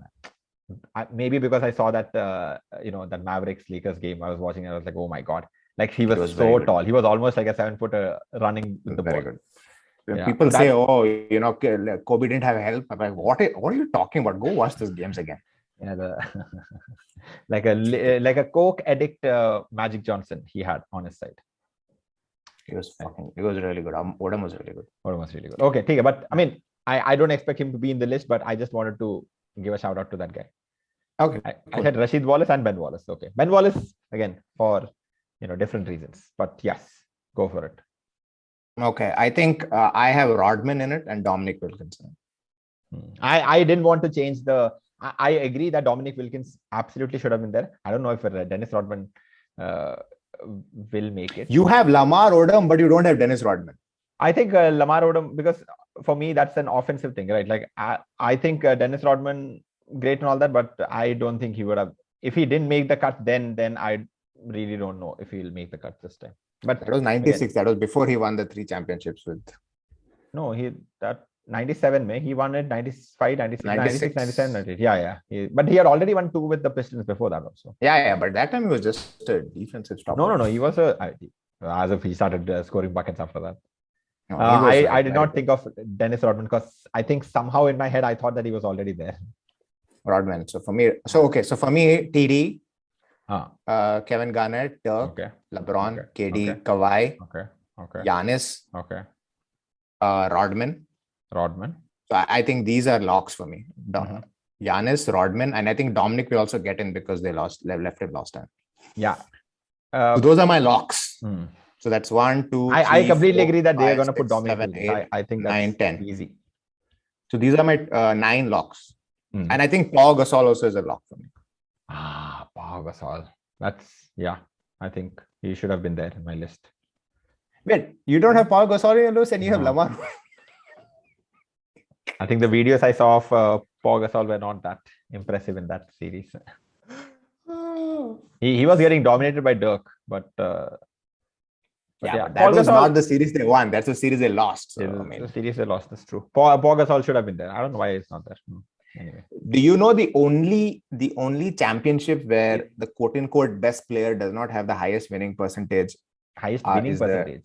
maybe because I saw that that Mavericks Lakers game I was watching, I was like, oh my god, like he was so tall. He was almost like a 7-footer running with the ball. Good. Yeah. People say, Kobe didn't have help. I'm like, what are you talking about? Go watch those games again. Yeah, like a coke addict Magic Johnson he had on his side. He was really good. Odom was really good. Okay, but I mean, I don't expect him to be in the list, but I just wanted to give a shout out to that guy. Okay, I said Rasheed Wallace and Ben Wallace. Okay, Ben Wallace again for different reasons, but yes, go for it. Okay, I think I have Rodman in it and Dominic Wilkinson. I didn't want to change the. I agree that Dominic Wilkins absolutely should have been there. I don't know if Dennis Rodman will make it. You have Lamar Odom, but you don't have Dennis Rodman. I think Lamar Odom, because for me that's an offensive thing, right? Like I think Dennis Rodman great and all that, but I don't think he would have. If he didn't make the cut, then I really don't know if he'll make the cut this time. But that was 96. That was before he won the 3 championships with. No, 97 he won it 95, 96, 97, 98. Yeah. But he had already won 2 with the Pistons before that also. Yeah. But that time he was just a defensive stopper. No. He was as if he started scoring buckets after that. No, I did not think of Dennis Rodman because I think somehow in my head I thought that he was already there. Rodman. So for me, TD, Kevin Garnett, Dirk, LeBron, KD, Kawhi, Giannis, Rodman. So I think these are locks for me. Giannis, Rodman, and I think Dominic will also get in because they left him last time. Yeah. So those are my locks. So that's 1, 2. I completely agree that they are going to put Dominic. 7, 8, I think that's 9, 10. Easy. So these are my 9 locks. And I think Paul Gasol also is a lock for me. Paul Gasol. I think he should have been there in my list. Wait, you don't have Paul Gasol in your list and you have Lamar? I think the videos I saw of Paul Gasol were not that impressive in that series. He was getting dominated by Dirk, but that was not the series they won. That's the series they lost. The series they lost. That's true. Paul Gasol should have been there. I don't know why it's not there. Anyway. Do you know the only championship where the quote unquote best player does not have the highest winning percentage? Not winning percentage.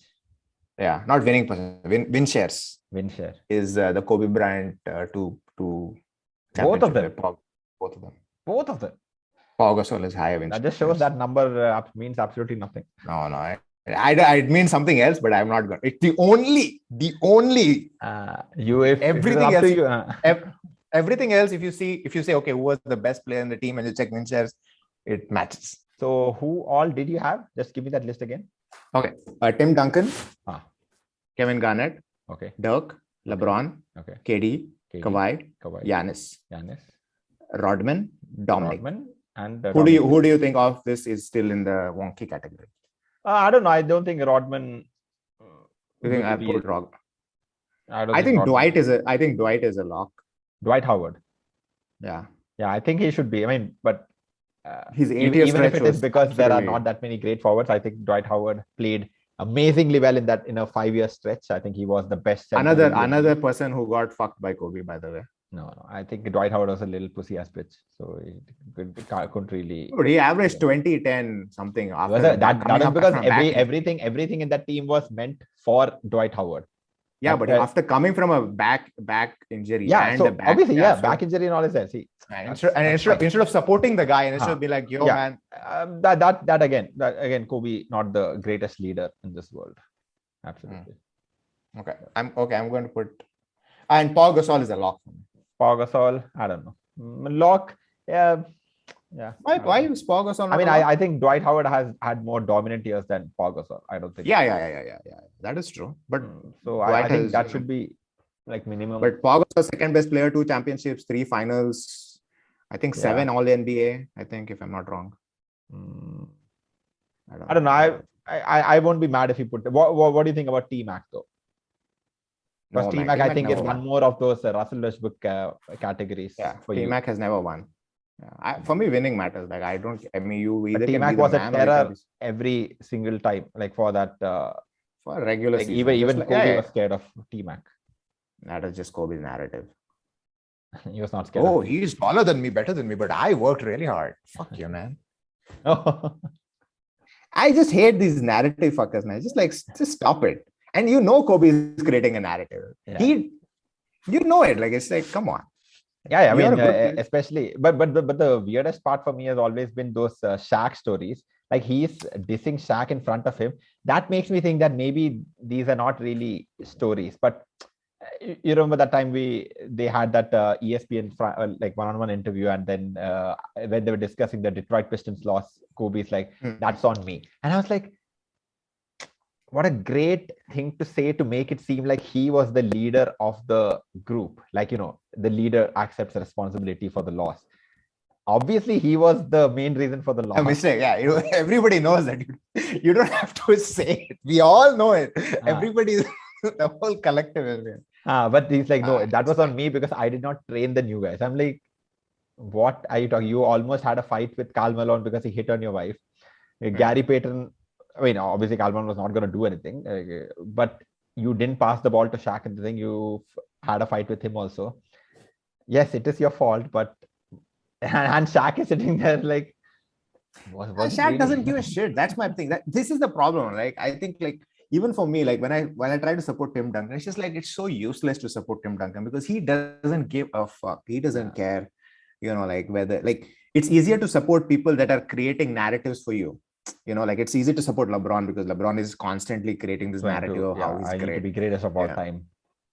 Win shares. Win share is the Kobe Bryant two both of them. Both of them. Paul Gasol is higher win. That just shows that number means absolutely nothing. No. I mean something else, but I'm not going. It's the only. Everything else. Everything else, if you say, okay, who was the best player in the team and you check win shares, it matches. So who all did you have? Just give me that list again. Okay. Tim Duncan, Kevin Garnett, Dirk, LeBron, KD, Kawhi, Giannis, Rodman, Dominic. And who do you think of this is still in the wonky category? I don't know. I don't think Rodman. You think I put Rodman? I think Dwight is a lock. Dwight Howard. Yeah, I think he should be. I mean, but his even if it is because there are not that many great forwards, I think Dwight Howard played amazingly well in a 5-year stretch. I think he was the best. Another person who got fucked by Kobe, by the way. No. I think Dwight Howard was a little pussy ass bitch, so he couldn't really. He averaged 20, 10 something. That is because everything in that team was meant for Dwight Howard. Yeah, but after coming from a back injury, yeah, so obviously, back injury and all is there. See, instead of supporting the guy, and instead of be like, yo, man, that again, Kobe not the greatest leader in this world. Absolutely. Okay, I'm going to put, and Paul Gasol is a lock for me. Paul Gasol, I don't know. Lock, yeah. Why is Paul Gasol? I mean, I think Dwight Howard has had more dominant years than Paul Gasol. I don't think. Yeah. That is true. But so I think that should be like minimum. But Paul Gasol, second best player, 2 championships, 3 finals, I think 7 All NBA. I think, if I'm not wrong. I don't know. I won't be mad if you put. What do you think about T-Mac though? Because T-Mac, I think, is one more of those Russell Westbrook categories. Yeah, T-Mac has never won. For me, winning matters. Like you either. T-Mac was a terror every single time. Like for that. For a regular season. Even Kobe was scared of T-Mac. That is just Kobe's narrative. He was not scared. Oh, he's taller than me, better than me, but I worked really hard. Fuck you, man. I just hate these narrative fuckers, man. Just stop it. And Kobe is creating a narrative. Yeah. It. Like, it's like, come on. Yeah, I mean, especially, but the weirdest part for me has always been those Shaq stories. Like, he's dissing Shaq in front of him. That makes me think that maybe these are not really stories. But you remember that time they had that ESPN like one-on-one interview, and then when they were discussing the Detroit Pistons loss, Kobe's like, "That's on me," and I was like, what a great thing to say to make it seem like he was the leader of the group. Like, the leader accepts responsibility for the loss. Obviously, he was the main reason for the loss. A mistake, yeah. Everybody knows that. You don't have to say it. We all know it. Everybody, the whole collective is there. But he's like, no, that was on me because I did not train the new guys. I'm like, what are you talking? You almost had a fight with Karl Malone because he hit on your wife. Gary Payton, I mean, obviously, Karl Malone was not going to do anything, but you didn't pass the ball to Shaq and the thing. You had a fight with him also. Yes, it is your fault, but and Shaq is sitting there like, Shaq doesn't give a shit. That's my thing. This is the problem. Like, I think, like, even for me, like when I try to support Tim Duncan, it's just like, it's so useless to support Tim Duncan because he doesn't give a fuck. He doesn't care, like whether, like, it's easier to support people that are creating narratives for you. Like, it's easy to support LeBron because LeBron is constantly creating this narrative of how he's great. To be greatest of all time.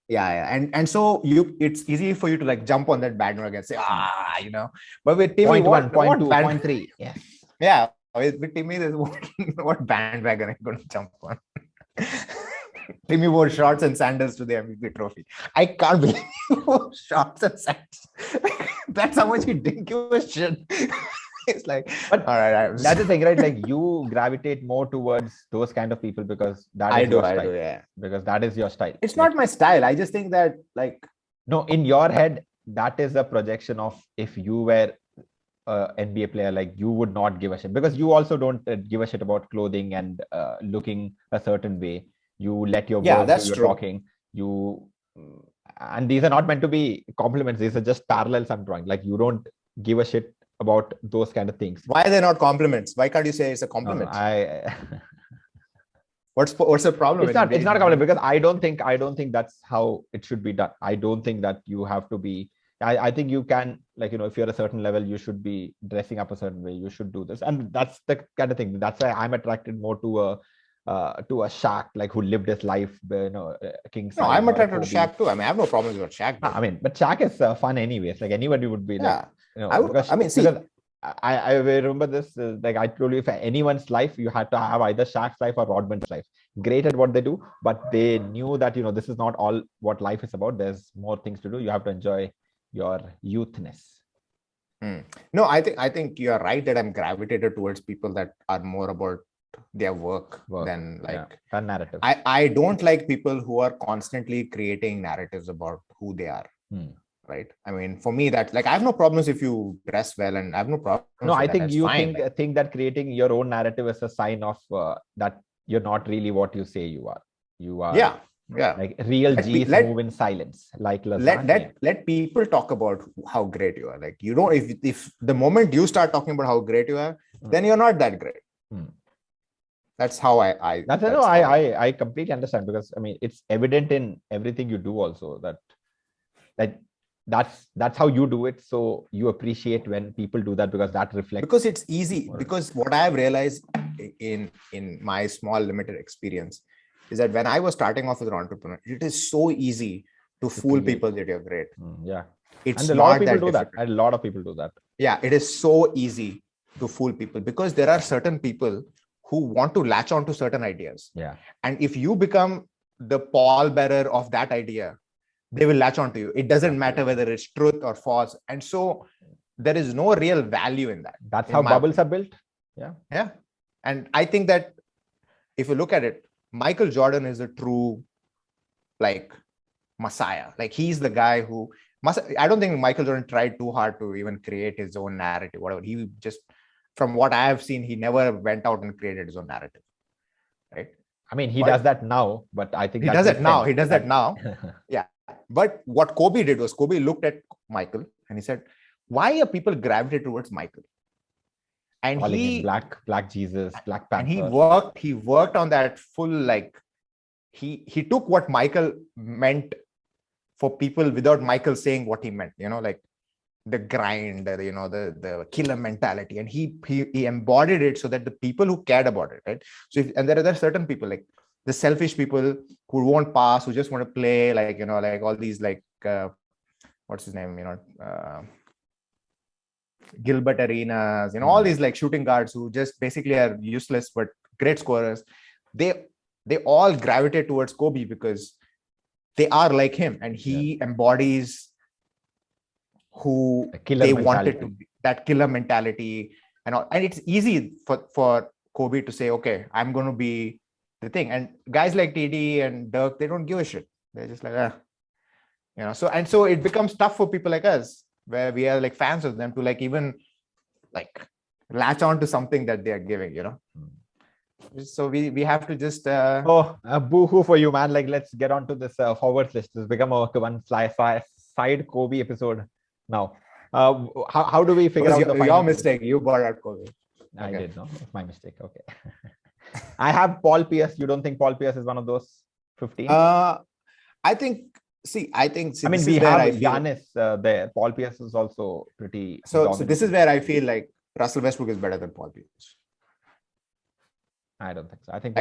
Yeah. And so it's easy for you to like jump on that bandwagon and say, but with Timmy, point 2, point 3. Yes. Yeah. With Timmy, there's what bandwagon I'm going to jump on? Timmy wore shorts and sandals to the MVP trophy. I can't believe he wore shorts and sandals. That's how much he didn't give a shit. It's like, but all right, that's the thing, right? Like, you gravitate more towards those kind of people because that is your style. Yeah. Because that is your style. It's not my style. I just think that, like, no, in your head, that is a projection of if you were an NBA player, like, you would not give a shit because you also don't give a shit about clothing and looking a certain way. You let your words do your talking. And these are not meant to be compliments. These are just parallels I'm drawing. Like, you don't give a shit about those kind of things. Why are they not compliments? Why can't you say it's a compliment? What's the problem? It's not a compliment because I don't think that's how it should be done. I don't think that you have to be. I think you can, like, if you're a certain level, you should be dressing up a certain way. You should do this, and that's the kind of thing. That's why I'm attracted more to a Shaq, like, who lived his life, king size. No, I'm attracted to Shaq too. I mean, I have no problems with Shaq. I mean, but Shaq is fun anyways. Like, anybody would be like. I remember this, like I told you, if anyone's life, you had to have either Shaq's life or Rodman's life. Great at what they do, but they knew that, this is not all what life is about. There's more things to do. You have to enjoy your youthness. No, I think you are right that I'm gravitated towards people that are more about their work than like a narrative. I don't like people who are constantly creating narratives about who they are. Right. I mean, for me, that, like, I have no problems if you dress well, and I have no problem. No, I think you think that creating your own narrative is a sign of that you're not really what you say you are. You are, like, real G's move in silence, like let people talk about how great you are. Like, if the moment you start talking about how great you are, then you're not that great. That's how I That's that's no, how I completely understand, because I mean it's evident in everything you do also that that's how you do it. So you appreciate when people do that, because that reflects. because it's easy. Because what I have realized in my small limited experience is that when I was starting off as an entrepreneur, it is so easy to fool people that you're great. Yeah. It's And a lot of not people that do that. difficult. And a lot of people do that. Yeah, it is so easy to fool people because there are certain people who want to latch on to certain ideas. Yeah. And if you become the pallbearer of that idea, they will latch on to you. It doesn't matter whether it's truth or false. And so there is no real value in that. That's how bubbles are built. Yeah. Yeah. And I think that if you look at it, Michael Jordan is a true like messiah. Like he's the guy who I don't think Michael Jordan tried too hard to even create his own narrative, whatever. He just, from what I have seen, he never went out and created his own narrative. Right. I mean, he does that now, but I think he does it now. He does that now. Yeah. But what Kobe did was Kobe looked at Michael and he said, why are people gravitated towards Michael? And calling he him Black Jesus, Black Panther. And he worked on that full, like he took what Michael meant for people without Michael saying what he meant, like the grind, the killer mentality, and he embodied it so that the people who cared about it, right? So and there are certain people, like the selfish people who won't pass, who just want to play, like like all these, like what's his name, Gilbert Arenas, all these like shooting guards who just basically are useless but great scorers. They all gravitate towards Kobe because they are like him, and he embodies who they wanted to be, that killer mentality and all. And it's easy for Kobe to say, okay, I'm going to be the thing. And guys like TD and Dirk, they don't give a shit. They're just like, so it becomes tough for people like us, where we are like fans of them, to like even like latch on to something that they are giving, So we have to just boo-hoo for you, man. Like, let's get on to this forwards list. It's become a one side Kobe episode now. How do we figure out the your mistake? You brought out Kobe. I did, no? It's my mistake. Okay. I have Paul Pierce. You don't think Paul Pierce is one of those 15? I mean, we have Giannis there. Paul Pierce is also pretty. So this is where I feel like Russell Westbrook is better than Paul Pierce. I don't think so. I think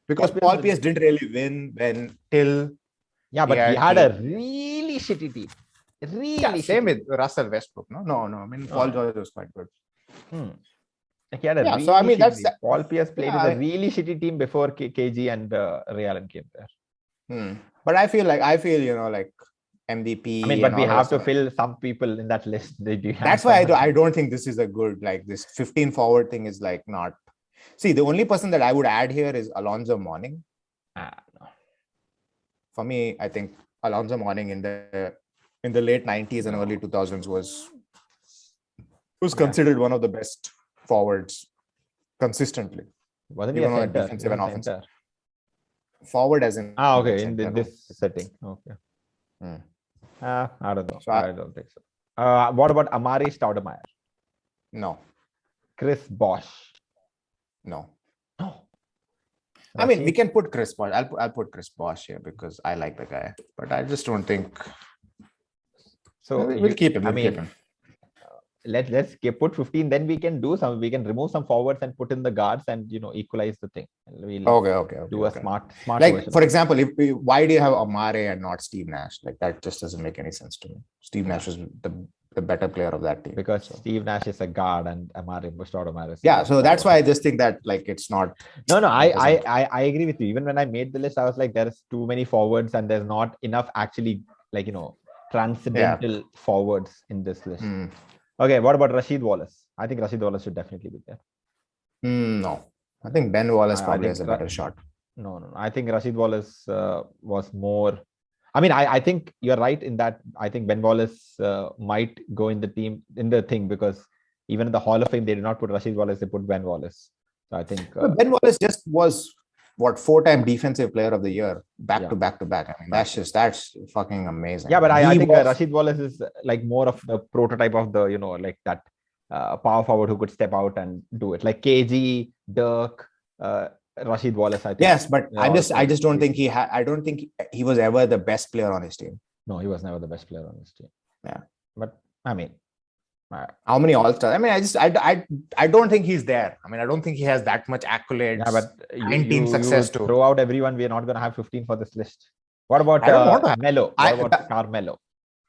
because Paul Pierce didn't really win till. Yeah, but he had a really shitty team. Same with Russell Westbrook. No. I mean, Paul George was quite good. He had a really so I mean, that's Paul Pierce played with a really shitty team before KG and Ray Allen came there. But I feel like MVP. I mean, but we have to fill some people in that list. That's why I don't think this is a good, like, this 15 forward thing is like not. See, the only person that I would add here is Alonzo Mourning. No. For me, I think Alonzo Mourning in the late 90s and early 2000s was considered one of the best forwards consistently. Wasn't he a center? Defensive and offensive? Forward as in okay, in this setting. Okay. I don't know. So I don't think so. What about Amari Stoudemire? No. Chris Bosh? No. Oh. I mean, we can put Chris Bosh. I'll put Chris Bosh here because I like the guy, but I just don't think. So we'll keep him. Let's put 15. Then we can do some. We can remove some forwards and put in the guards and equalize the thing. We'll do a smart. Like version. For example, why do you have Amare and not Steve Nash? Like that just doesn't make any sense to me. Steve Nash is the better player of that team because Steve Nash is a guard and Amare Stoudemire is. Yeah, so that's why I just think that like it's not. No. I agree with you. Even when I made the list, I was like, there's too many forwards and there's not enough actually transcendental forwards in this list. Okay, what about Rasheed Wallace? I think Rasheed Wallace should definitely be there. No, I think Ben Wallace probably has a better shot. No. I think Rasheed Wallace was more. I mean, I think you're right in that. I think Ben Wallace might go in the thing because even in the Hall of Fame, they did not put Rasheed Wallace, they put Ben Wallace. So I think Ben Wallace just was 4-time defensive player of the year, back to back. I mean, that's fucking amazing. Yeah, but I think Rasheed Wallace is like more of the prototype of the, like that power forward who could step out and do it. Like KG, Dirk, Rashid Wallace, I think. Yes, but they're I also just don't think decent. I don't think he was ever the best player on his team. No, he was never the best player on his team. Yeah. But I mean, how many All-Stars? I mean, I don't think he's there. I mean, I don't think he has that much accolades. yeah, but and team success too. throw out everyone. We're not going to have 15 for this list. What about I don't want to have, Melo? What about Carmelo?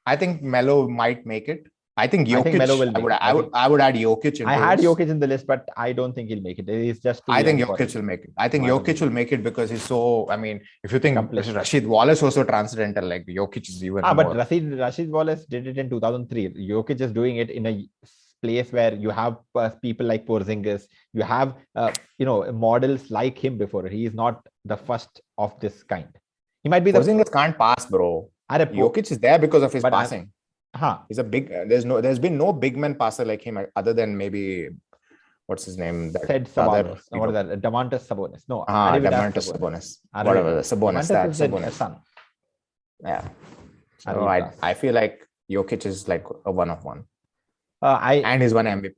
I think Melo might make it. I think Jokic. I think Melo will make I would add Jokic. I had Jokic in the list, but I don't think he'll make it. He's just. I think Jokic will make it. I think Jokic will make it because he's so. I mean, if you think Rashid Wallace was so transcendental, like Jokic is even. But Rashid Wallace did it in 2003. Jokic is doing it in a place where you have people like Porzingis. You have models like him before. He is not the first of this kind. He might be Porzingis can't pass, bro. Jokic is there because of his passing. He's a big. There's been no big man passer like him other than maybe what's his name? Said Sabonis. What is that? Domantas Sabonis. No, Domantas Sabonis. Whatever. Sabonis. That Sabonis. Son. Yeah. So I feel like Jokic is like a one of one. And he's won MVP.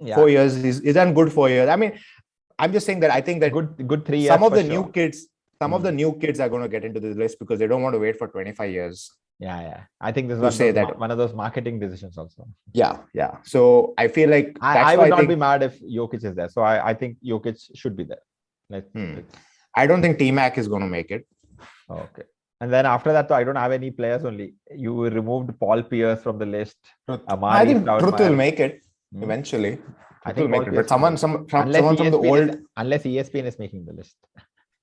Yeah. 4 years. He's done good 4 years. I mean, I'm just saying that I think that good 3 years. Some of the new kids. Some of the new kids are going to get into this list because they don't want to wait for 25 years. Yeah. I think this is one of those marketing decisions also. Yeah. So I feel like I would not be mad if Jokic is there. So I think Jokic should be there. I don't think T-Mac is going to make it. Okay. And then after that, I don't have any players only. You removed Paul Pierce from the list. I think Truth will make it eventually. I think will make it. But someone from the old... Unless ESPN is making the list.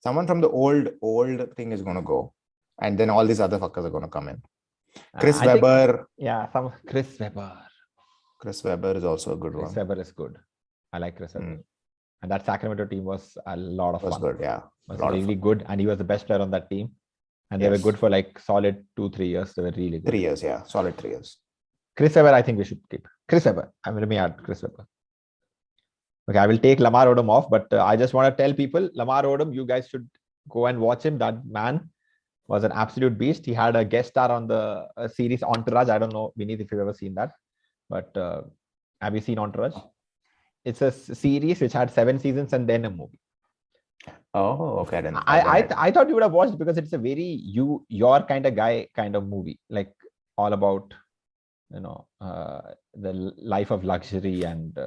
Someone from the old thing is going to go. And then all these other fuckers are going to come in. Chris Webber. Chris Webber. Chris Webber is also a good one. Chris Webber is good. I like Chris Webber. And that Sacramento team was a lot of fun. Was good, yeah. Was really good. And he was the best player on that team. And they were good for like solid 2-3 years. They were really good. 3 years, yeah. Solid 3 years. Chris Webber, I think we should keep. Chris Webber. Let me add Chris Webber. Okay, I will take Lamar Odom off, but I just want to tell people, Lamar Odom, you guys should go and watch him. That man was an absolute beast. He had a guest star on the series Entourage. I don't know, Vineet, if you've ever seen that. But have you seen Entourage? It's a series which had 7 seasons and then a movie. Oh, okay. I thought you would have watched because it's a very your kind of guy kind of movie, like all about the life of luxury and.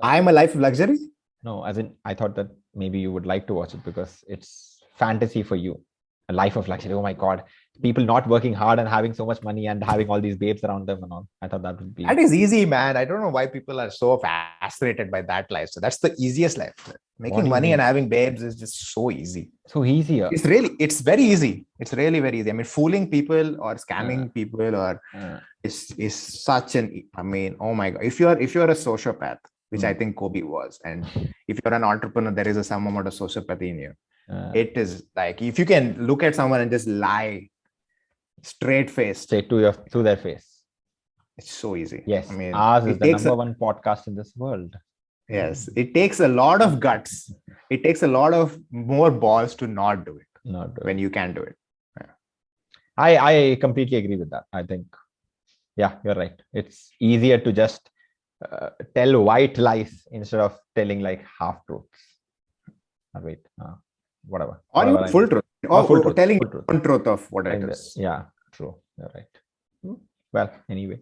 I'm a life of luxury? No, as in I thought that maybe you would like to watch it because it's fantasy for you. A life of luxury. Oh my God. People not working hard and having so much money and having all these babes around them and all. I thought that would be. That is easy, man. I don't know why people are so fascinated by that life. So that's the easiest life. Making money and having babes is just so easy. So easier. It's very easy. It's really very easy. I mean, fooling people or scamming people or is such an, I mean, oh my God. If you're a sociopath, which I think Kobe was, and if you're an entrepreneur, there is some amount of sociopathy in you. It is like, if you can look at someone and just lie straight to their face. It's so easy. Yes. I mean, ours is the number one podcast in this world. Yes. It takes a lot of guts. It takes a lot of more balls to not do it. When you can do it. Yeah. I completely agree with that. I think, yeah, you're right. It's easier to just tell white lies instead of telling like half truths. Whatever. Or even full truth. Or telling one truth of what it is. Yeah, true. You're right. Well, anyway.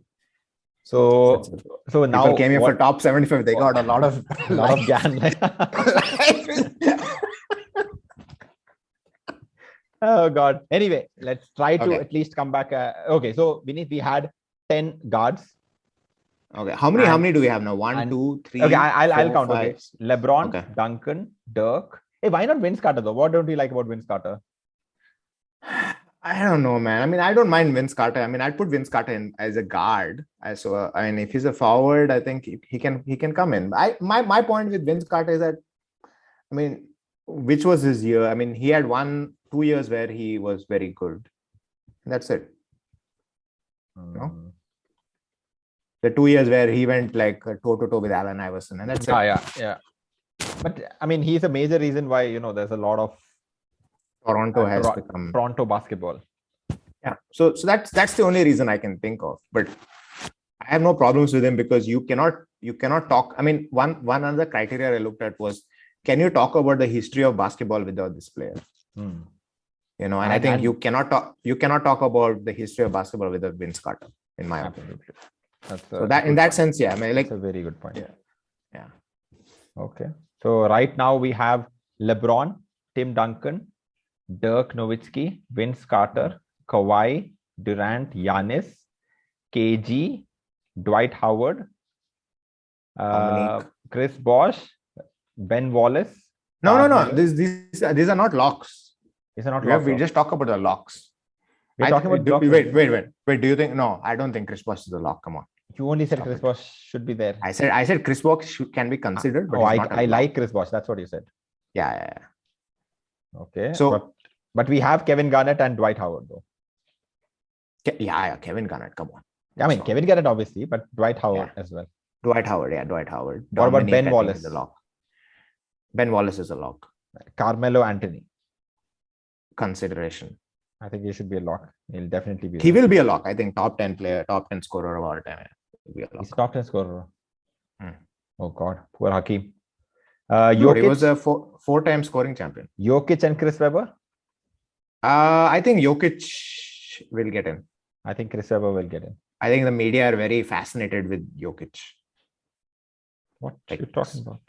So now people came here for top 75. They got a lot of GAN. Oh God. Anyway, let's try to at least come back. Okay, so Vineet, we had 10 guards. Okay, how many do we have now? 1, 2, 3. Okay, I'll count. 5. Okay, LeBron, Duncan, Dirk. Hey, why not Vince Carter though? What don't you like about Vince Carter? I don't know, man. I mean, I don't mind Vince Carter. I mean, I'd put Vince Carter in as a guard. So, I mean, if he's a forward, I think he can come in. My point with Vince Carter is that, I mean, which was his year? I mean, he had 1-2 years where he was very good. That's it. The 2 years where he went like toe-to-toe with Allen Iverson, and that's it. Yeah. But I mean, he's a major reason why there's a lot of Toronto has become Toronto basketball. Yeah, so that's the only reason I can think of. But I have no problems with him because you cannot talk. I mean, one other criteria I looked at was can you talk about the history of basketball without this player? You know, and I think you cannot talk about the history of basketball without Vince Carter, in my opinion. So that in that sense, yeah, I mean, like that's a very good point. Yeah. Okay. So right now we have LeBron, Tim Duncan, Dirk Nowitzki, Vince Carter, Kawhi, Durant, Giannis, KG, Dwight Howard, Chris Bosh, Ben Wallace. No. These are not locks. These are not locks. We just talk about the locks. We're talking about locks. Wait. Do you think? No, I don't think Chris Bosh is a lock. Come on. You only said Chris Bosh should be there. I said Chris Bosh can be considered. But I like Chris Bosh. That's what you said. Yeah. Okay. So, but we have Kevin Garnett and Dwight Howard though. Yeah. Kevin Garnett. Come on. I mean, Kevin Garnett obviously, but Dwight Howard as well. Dwight Howard. What about Ben Wallace? Ben Wallace is a lock. Carmelo Anthony. Consideration. I think he should be a lock. He'll definitely be. He will be a lock. I think top 10 player, top 10 scorer of all time. He's top 10 scorer. Oh God, poor Hakeem. Jokic, he was a four-time scoring champion. Jokic and Chris Webber? I think Jokic will get in. I think Chris Webber will get in. I think the media are very fascinated with Jokic. What are you talking about?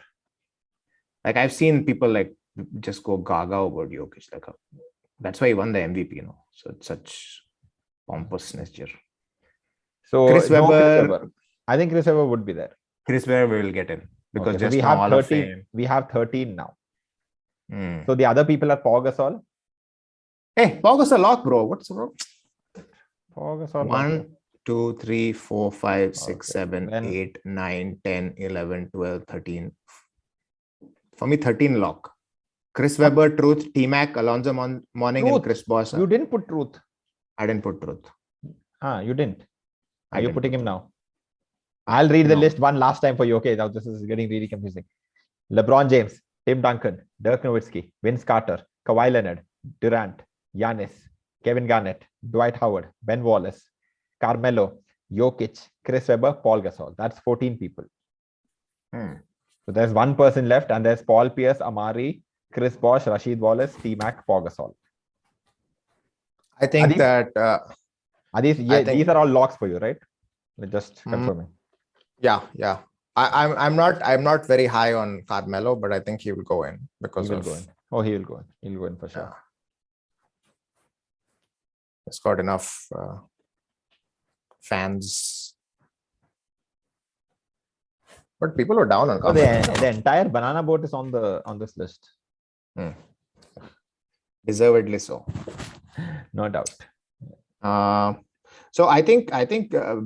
Like I've seen people like just go gaga about Jokic. Like that's why he won the MVP, you know. So it's such pompous nature. So Chris Webber. I think Chris Webber would be there. Chris Webber will get in because just we have 13. We have 13 now. So the other people are Pau Gasol. Hey, Pau Gasol lock, bro. What's wrong? Pau Gasol. 1, 2, 3, 4, 5, 6, 7, 8, 9, 10, 11, 12, 13. For me, 13 lock. Chris Webber, Truth, T-Mac, Alonzo Mourning, and Chris Bosh. You didn't put Truth. I didn't put Truth. You didn't. Are you putting him now? I'll read the list one last time for you. Okay, now this is getting really confusing. LeBron James, Tim Duncan, Dirk Nowitzki, Vince Carter, Kawhi Leonard, Durant, Giannis, Kevin Garnett, Dwight Howard, Ben Wallace, Carmelo, Jokic, Chris Webber, Paul Gasol. That's 14 people. So there's one person left, and there's Paul Pierce, Amari, Chris Bosh, Rasheed Wallace, T-Mac, Paul Gasol. I think these are all locks for you, right? Just confirming. Yeah. I'm not very high on Carmelo, but I think he will go in because he will go in. Oh, he will go in. He'll go in for sure. It's got enough fans. But people are down on the entire banana boat is on this list. Deservedly so. No doubt. So I think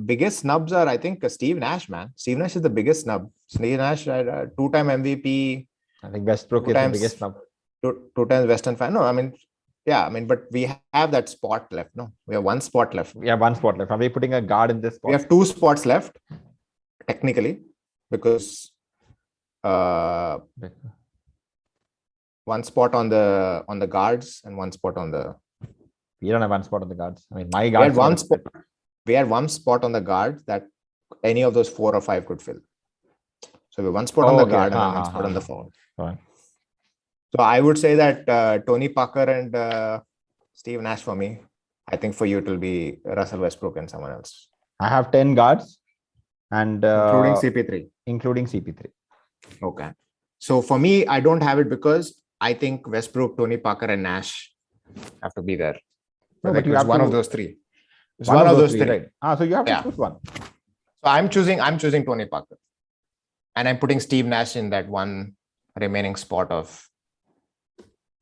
biggest snubs are Steve Nash, man. Steve Nash is the biggest snub. Steve Nash, two-time MVP. I think Westbrook is the biggest snub. Two times Western fan. No, but we have that spot left. No, we have one spot left. We have one spot left. Are we putting a guard in this spot? We have two spots left, technically, because one spot on the guards and one spot on the. We don't have one spot on the guards. I mean, my guards. We had one spot on the guards that any of those 4 or 5 could fill. So we have one spot on the guard and one spot on the forward. Right. So I would say that Tony Parker and Steve Nash for me. I think for you it will be Russell Westbrook and someone else. I have 10 guards, and including CP3. Okay. So for me, I don't have it because I think Westbrook, Tony Parker, and Nash have to be there. No, but you have one of those three. It's one of those three. Right. So you have to choose one. So I'm choosing Tony Parker, and I'm putting Steve Nash in that one remaining spot of.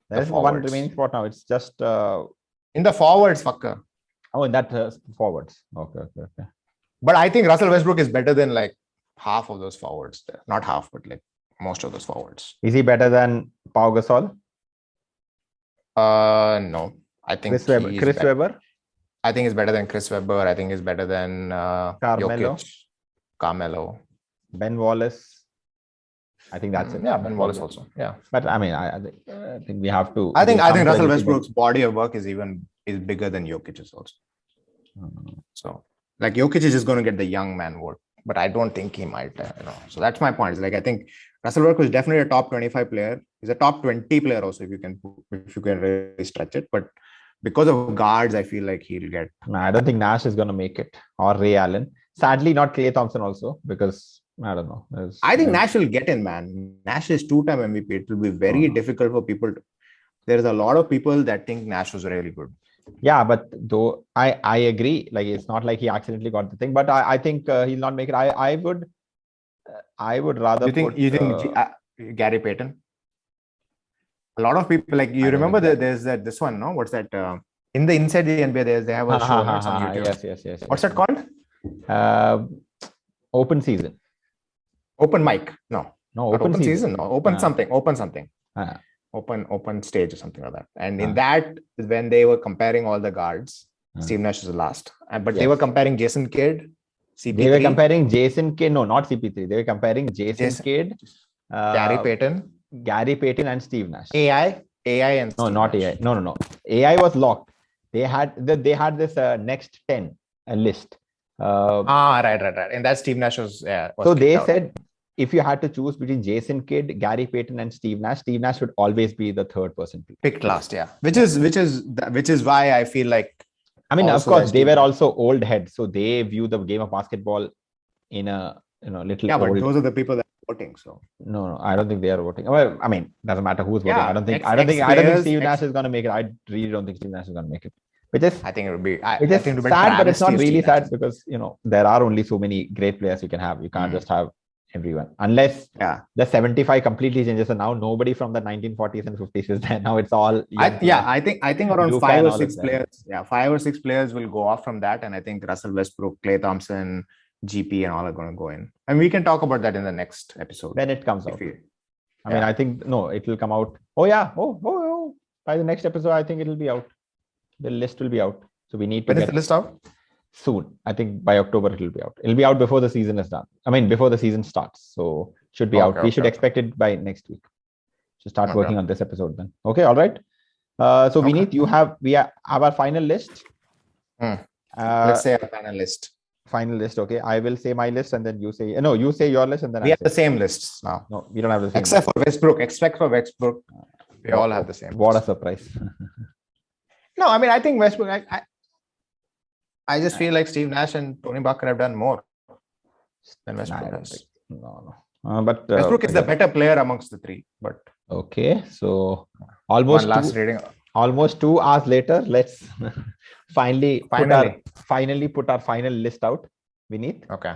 There's one remaining spot now. It's just in the forwards, fucker. Oh, in that forwards. Okay. But I think Russell Westbrook is better than like half of those forwards there. Not half, but like most of those forwards. Is he better than Pau Gasol? No. I think Chris Webber. I think he's better than Chris Webber. I think he's better than Carmelo. Ben Wallace. I think that's it. Yeah, Ben Wallace also. Yeah. But I mean, I think we have to. I think Russell Westbrook's body of work is bigger than Jokic's also. So like Jokic is just going to get the young man vote, but I don't think he might. So that's my point. It's like I think Russell Westbrook is definitely a top 25 player. He's a top 20 player also, if you can really stretch it. But because of guards, I feel like he'll get. No, I don't think Nash is going to make it, or Ray Allen. Sadly, not Klay Thompson also, because I don't know. I think Nash will get in, man. Nash is 2-time MVP. It will be very difficult for people to. There's a lot of people that think Nash was really good. Yeah, but though I agree, like it's not like he accidentally got the thing, but I think he'll not make it. I would rather. You think Gary Payton? A lot of people, like, you remember there's this one, no? What's that? In the Inside the NBA, they have a show on YouTube. Yes. What's that called? Open season. Open mic? No, open season. No, open something. Open stage or something like that. And in that, when they were comparing all the guards, Steve Nash was the last. But they were comparing Jason Kidd, CP3. They were comparing Jason Kidd. No, not CP3. They were comparing Jason Kidd, Gary Payton, and Steve Nash. AI and Steve not Nash. AI. No. AI was locked. They had this next 10 list. Right. And that Steve Nash was so they said, if you had to choose between Jason Kidd, Gary Payton, and Steve Nash would always be the third person picked last. Yeah, which is why I feel like. I mean, of course, they were also old heads, so they view the game of basketball in a little. Yeah, but those are the people that are voting. So no, I don't think they are voting. Well, I mean, doesn't matter who's voting. I don't think Steve Nash is going to make it. I really don't think Steve Nash is going to make it. I think it would be. It is sad, but it's not really sad because there are only so many great players you can have. You can't just have everyone, unless the 75 completely changes, and now nobody from the 1940s and 50s is there. Now it's all I think around 5 or 6 players. Yeah, 5 or 6 players will go off from that, and I think Russell Westbrook, Klay Thompson, GP, and all are going to go in. And we can talk about that in the next episode when it comes out. I mean, I think it will come out. Oh, by the next episode, I think it'll be out. The list will be out. So we need to get is the list out? Soon. I think by October it will be out. It'll be out before the season is done. I mean, before the season starts. So should be out. We should expect it by next week. So start working on this episode then. Okay, all right. So Vineet, we have our final list. Let's say our final list. Final list. Okay, I will say my list and then you say you say your list and then we have the same lists now. No, we don't have the same. Except for Westbrook. We all have the same. What a surprise. No, I mean, I think Westbrook. I just feel like Steve Nash and Tony Parker have done more than Westbrook has. No. But Westbrook is the better player amongst the three. But okay, so almost 2 hours later, let's finally put our final list out. Vineet. Okay.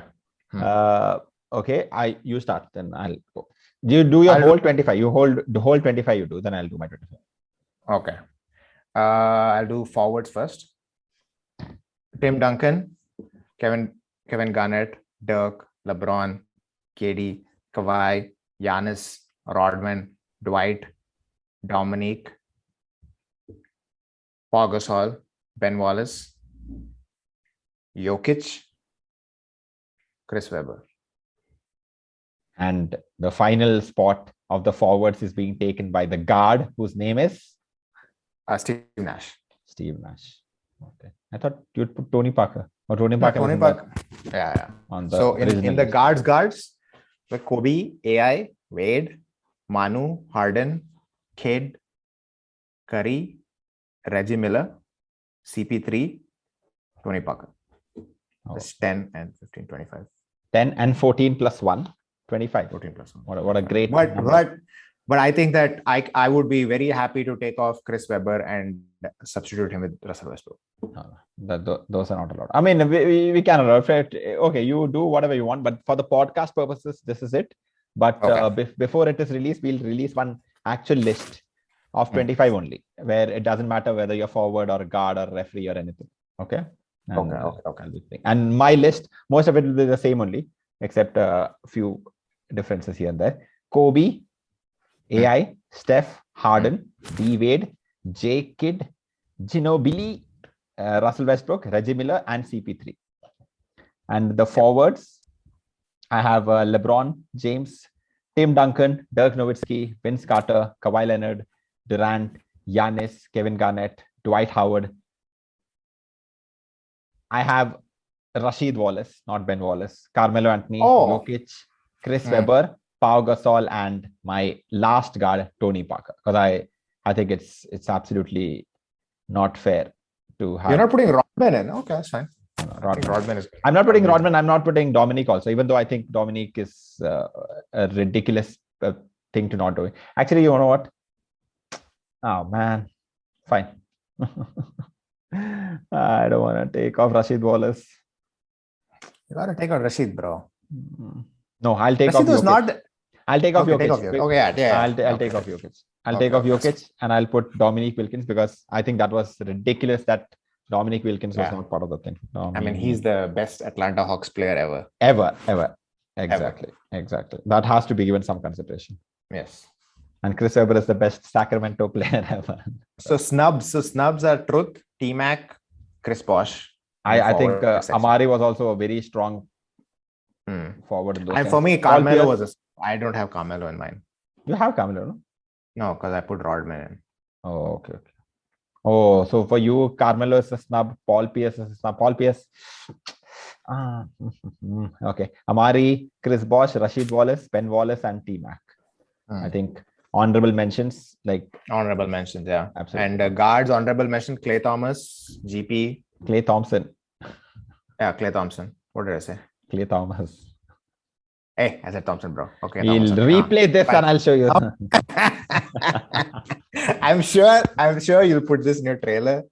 Okay. You start. Then I'll go. You do your whole 25. You hold the whole 25. You do. Then I'll do my 25. Okay. I'll do forwards first. Tim Duncan, Kevin Garnett, Dirk, LeBron, KD, Kawhi, Giannis, Rodman, Dwight, Dominique, Pau Gasol, Ben Wallace, Jokic, Chris Webber. And the final spot of the forwards is being taken by the guard, whose name is Steve Nash. Okay. I thought you'd put Tony Parker. Or Tony Parker. Yeah. So in the guards, the Kobe, AI, Wade, Manu, Harden, Kidd, Curry, Reggie Miller, CP3, Tony Parker. That's 10 and 15, 25. 10 and 14 plus 1, 25. 14 plus 1. What a great But I think that I would be very happy to take off Chris Webber and substitute him with Russell Westbrook. Those are not allowed. I mean, we can allow it. Okay, you do whatever you want, but for the podcast purposes, this is it. But before it is released, we'll release one actual list of 25 only, where it doesn't matter whether you're forward or guard or referee or anything. Okay. Okay. And my list, most of it will be the same only, except a few differences here and there. Kobe, AI, Steph, Harden, D Wade, J Kidd, Ginobili, Russell Westbrook, Reggie Miller, and CP3. And the forwards, I have LeBron James, Tim Duncan, Dirk Nowitzki, Vince Carter, Kawhi Leonard, Durant, Giannis, Kevin Garnett, Dwight Howard. I have Rasheed Wallace, not Ben Wallace, Carmelo Anthony, Jokic, Chris Webber, Pau Gasol, and my last guard, Tony Parker. Because I think it's absolutely not fair to have. You're not putting Rodman in. Okay, that's fine. Rodman is. I'm not putting Rodman. I'm not putting Dominic also, even though I think Dominic is a ridiculous thing to not do. Actually, you know what? Oh man, fine. I don't want to take off Rasheed Wallace. You gotta take out Rashid, bro. No, I'll take Rashid off was Jokic. not. I'll take off Okay, Jokic. take off Jokic. Okay, yeah. I'll take off Jokic. I'll take off Jokic and I'll put Dominic Wilkins because I think that was ridiculous that Dominic Wilkins was not part of the thing. I mean, he's the best Atlanta Hawks player ever. Ever. Exactly. That has to be given some consideration. Yes. And Chris Webber is the best Sacramento player ever. So snubs are Truth, T-Mac, Chris Bosh. I think Amari was also a very strong forward in those. And for me, Carmelo was I don't have Carmelo in mind. You have Carmelo, no? No, because I put Rodman in. Oh, okay. Oh, so for you, Carmelo is a snub. Paul Pierce is a snub. Paul Pierce. Okay. Amari, Chris Bosh, Rasheed Wallace, Ben Wallace, and T-Mac. I think honorable mentions. Honorable mentions, yeah. Absolutely. And guards, honorable mention, Klay Thomas, GP. Klay Thompson. Yeah, Klay Thompson. What did I say? Klay Thomas. Hey, I said Thompson, bro. Okay. We'll replay this and I'll show you. I'm sure you'll put this in your trailer.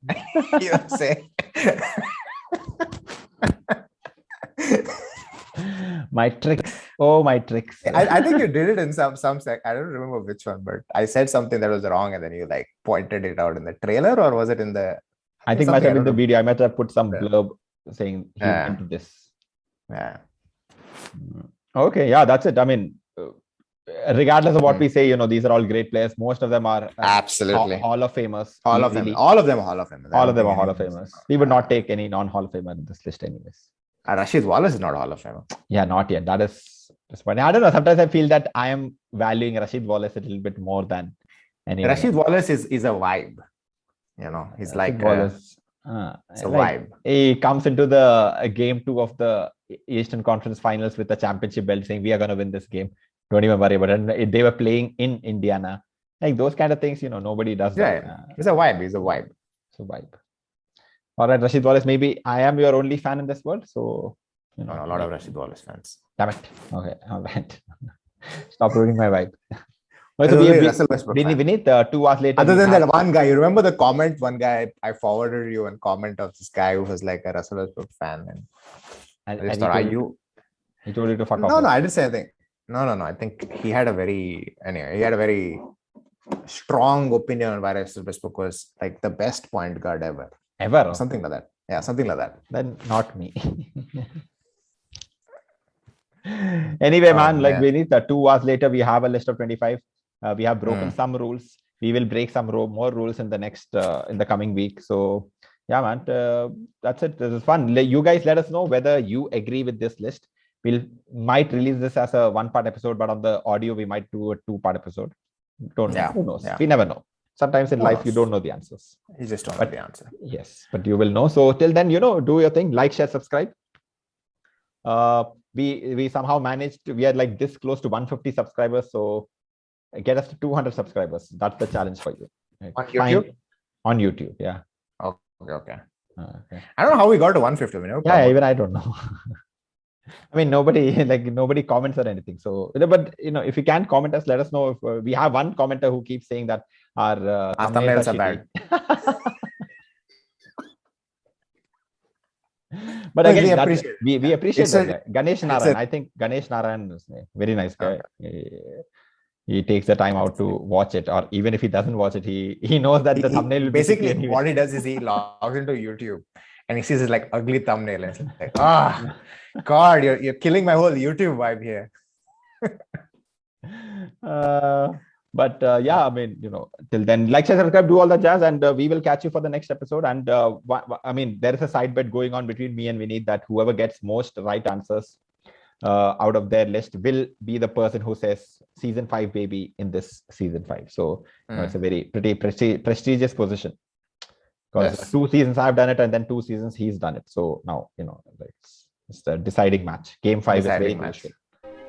You'll say. My tricks. Oh, my tricks. I think you did it in some sec. I don't remember which one, but I said something that was wrong and then you pointed it out in the trailer, or was it in the... I think might have been the video. I might have put some blurb saying he went to this. Yeah. Okay, yeah, that's it. I mean, regardless of what we say, these are all great players. Most of them are absolutely Hall of Famers. All of them are Hall of Famers. All of them are Hall of Famers. We would not take any non-Hall of Famer in this list anyways. Rasheed Wallace is not Hall of Famer. Yeah, not yet. That is funny. I don't know. Sometimes I feel that I am valuing Rasheed Wallace a little bit more than anyone. Rasheed Wallace is a vibe. He's like Wallace. It's a vibe. He comes into the game 2 of the Eastern Conference Finals with the championship belt, saying we are going to win this game. Don't even worry about it. And they were playing in Indiana. Those kind of things, nobody does that. Yeah, it's a vibe. It's a vibe. It's a vibe. All right, Rasheed Wallace, maybe I am your only fan in this world. So, a lot of Rasheed Wallace fans. Damn it. Okay, all right. Stop ruining my vibe. Russell Westbrook we need 2 hours later. Other than that one guy, you remember the comment? One guy, I forwarded you a comment of this guy who was like a Russell Westbrook fan. And I just thought, he told you to fuck off. No, I didn't say anything. No. I think he had a very strong opinion on why Russell Westbrook was like the best point guard ever. Ever? Something like that. Yeah, something like that. Then not me. Anyway, we need 2 hours later. We have a list of 25. We have broken some rules. We will break some more rules in the next in the coming week. So yeah, man, that's it. This is fun. You guys let us know whether you agree with this list. Might release this as a 1-part episode, but on the audio we might do a 2-part episode. Don't know. Who knows? Yeah. We never know. Sometimes in life you don't know the answers. You just don't know the answer. Yes, but you will know. So till then, do your thing. Like, share, subscribe. We somehow managed we are like this close to 150 subscribers, so get us to 200 subscribers. That's the challenge for you. On YouTube? On YouTube, yeah. Okay. I don't know how we got to 150. Even I don't know. I mean, nobody comments or anything. So, but if you can comment us, let us know. If we have one commenter who keeps saying that our thumbnails are bad. But again, we appreciate that. Ganesh Narayan. I think Ganesh Narayan is a very nice guy. Okay. He takes the time out to watch it, or even if he doesn't watch it, he knows that the thumbnail will basically be what he does is he logs into YouTube and he sees this like ugly thumbnail and it's like, God, you're killing my whole YouTube vibe here. But I mean, till then, like, share, subscribe, do all the jazz, and we will catch you for the next episode. And I mean, there is a side bet going on between me and Vineet that whoever gets most right answers out of their list will be the person who says season 5 baby in this season 5. So it's a pretty prestigious position, because 2 seasons I've done it and then 2 seasons he's done it. So now it's the deciding match. Game 5 is very crucial.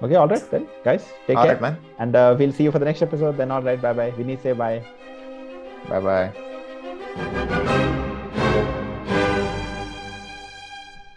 Okay, all right then, guys. Take All care, right, man. and we'll see you for the next episode. Then, all right, bye bye. Vinny, say bye. Bye bye.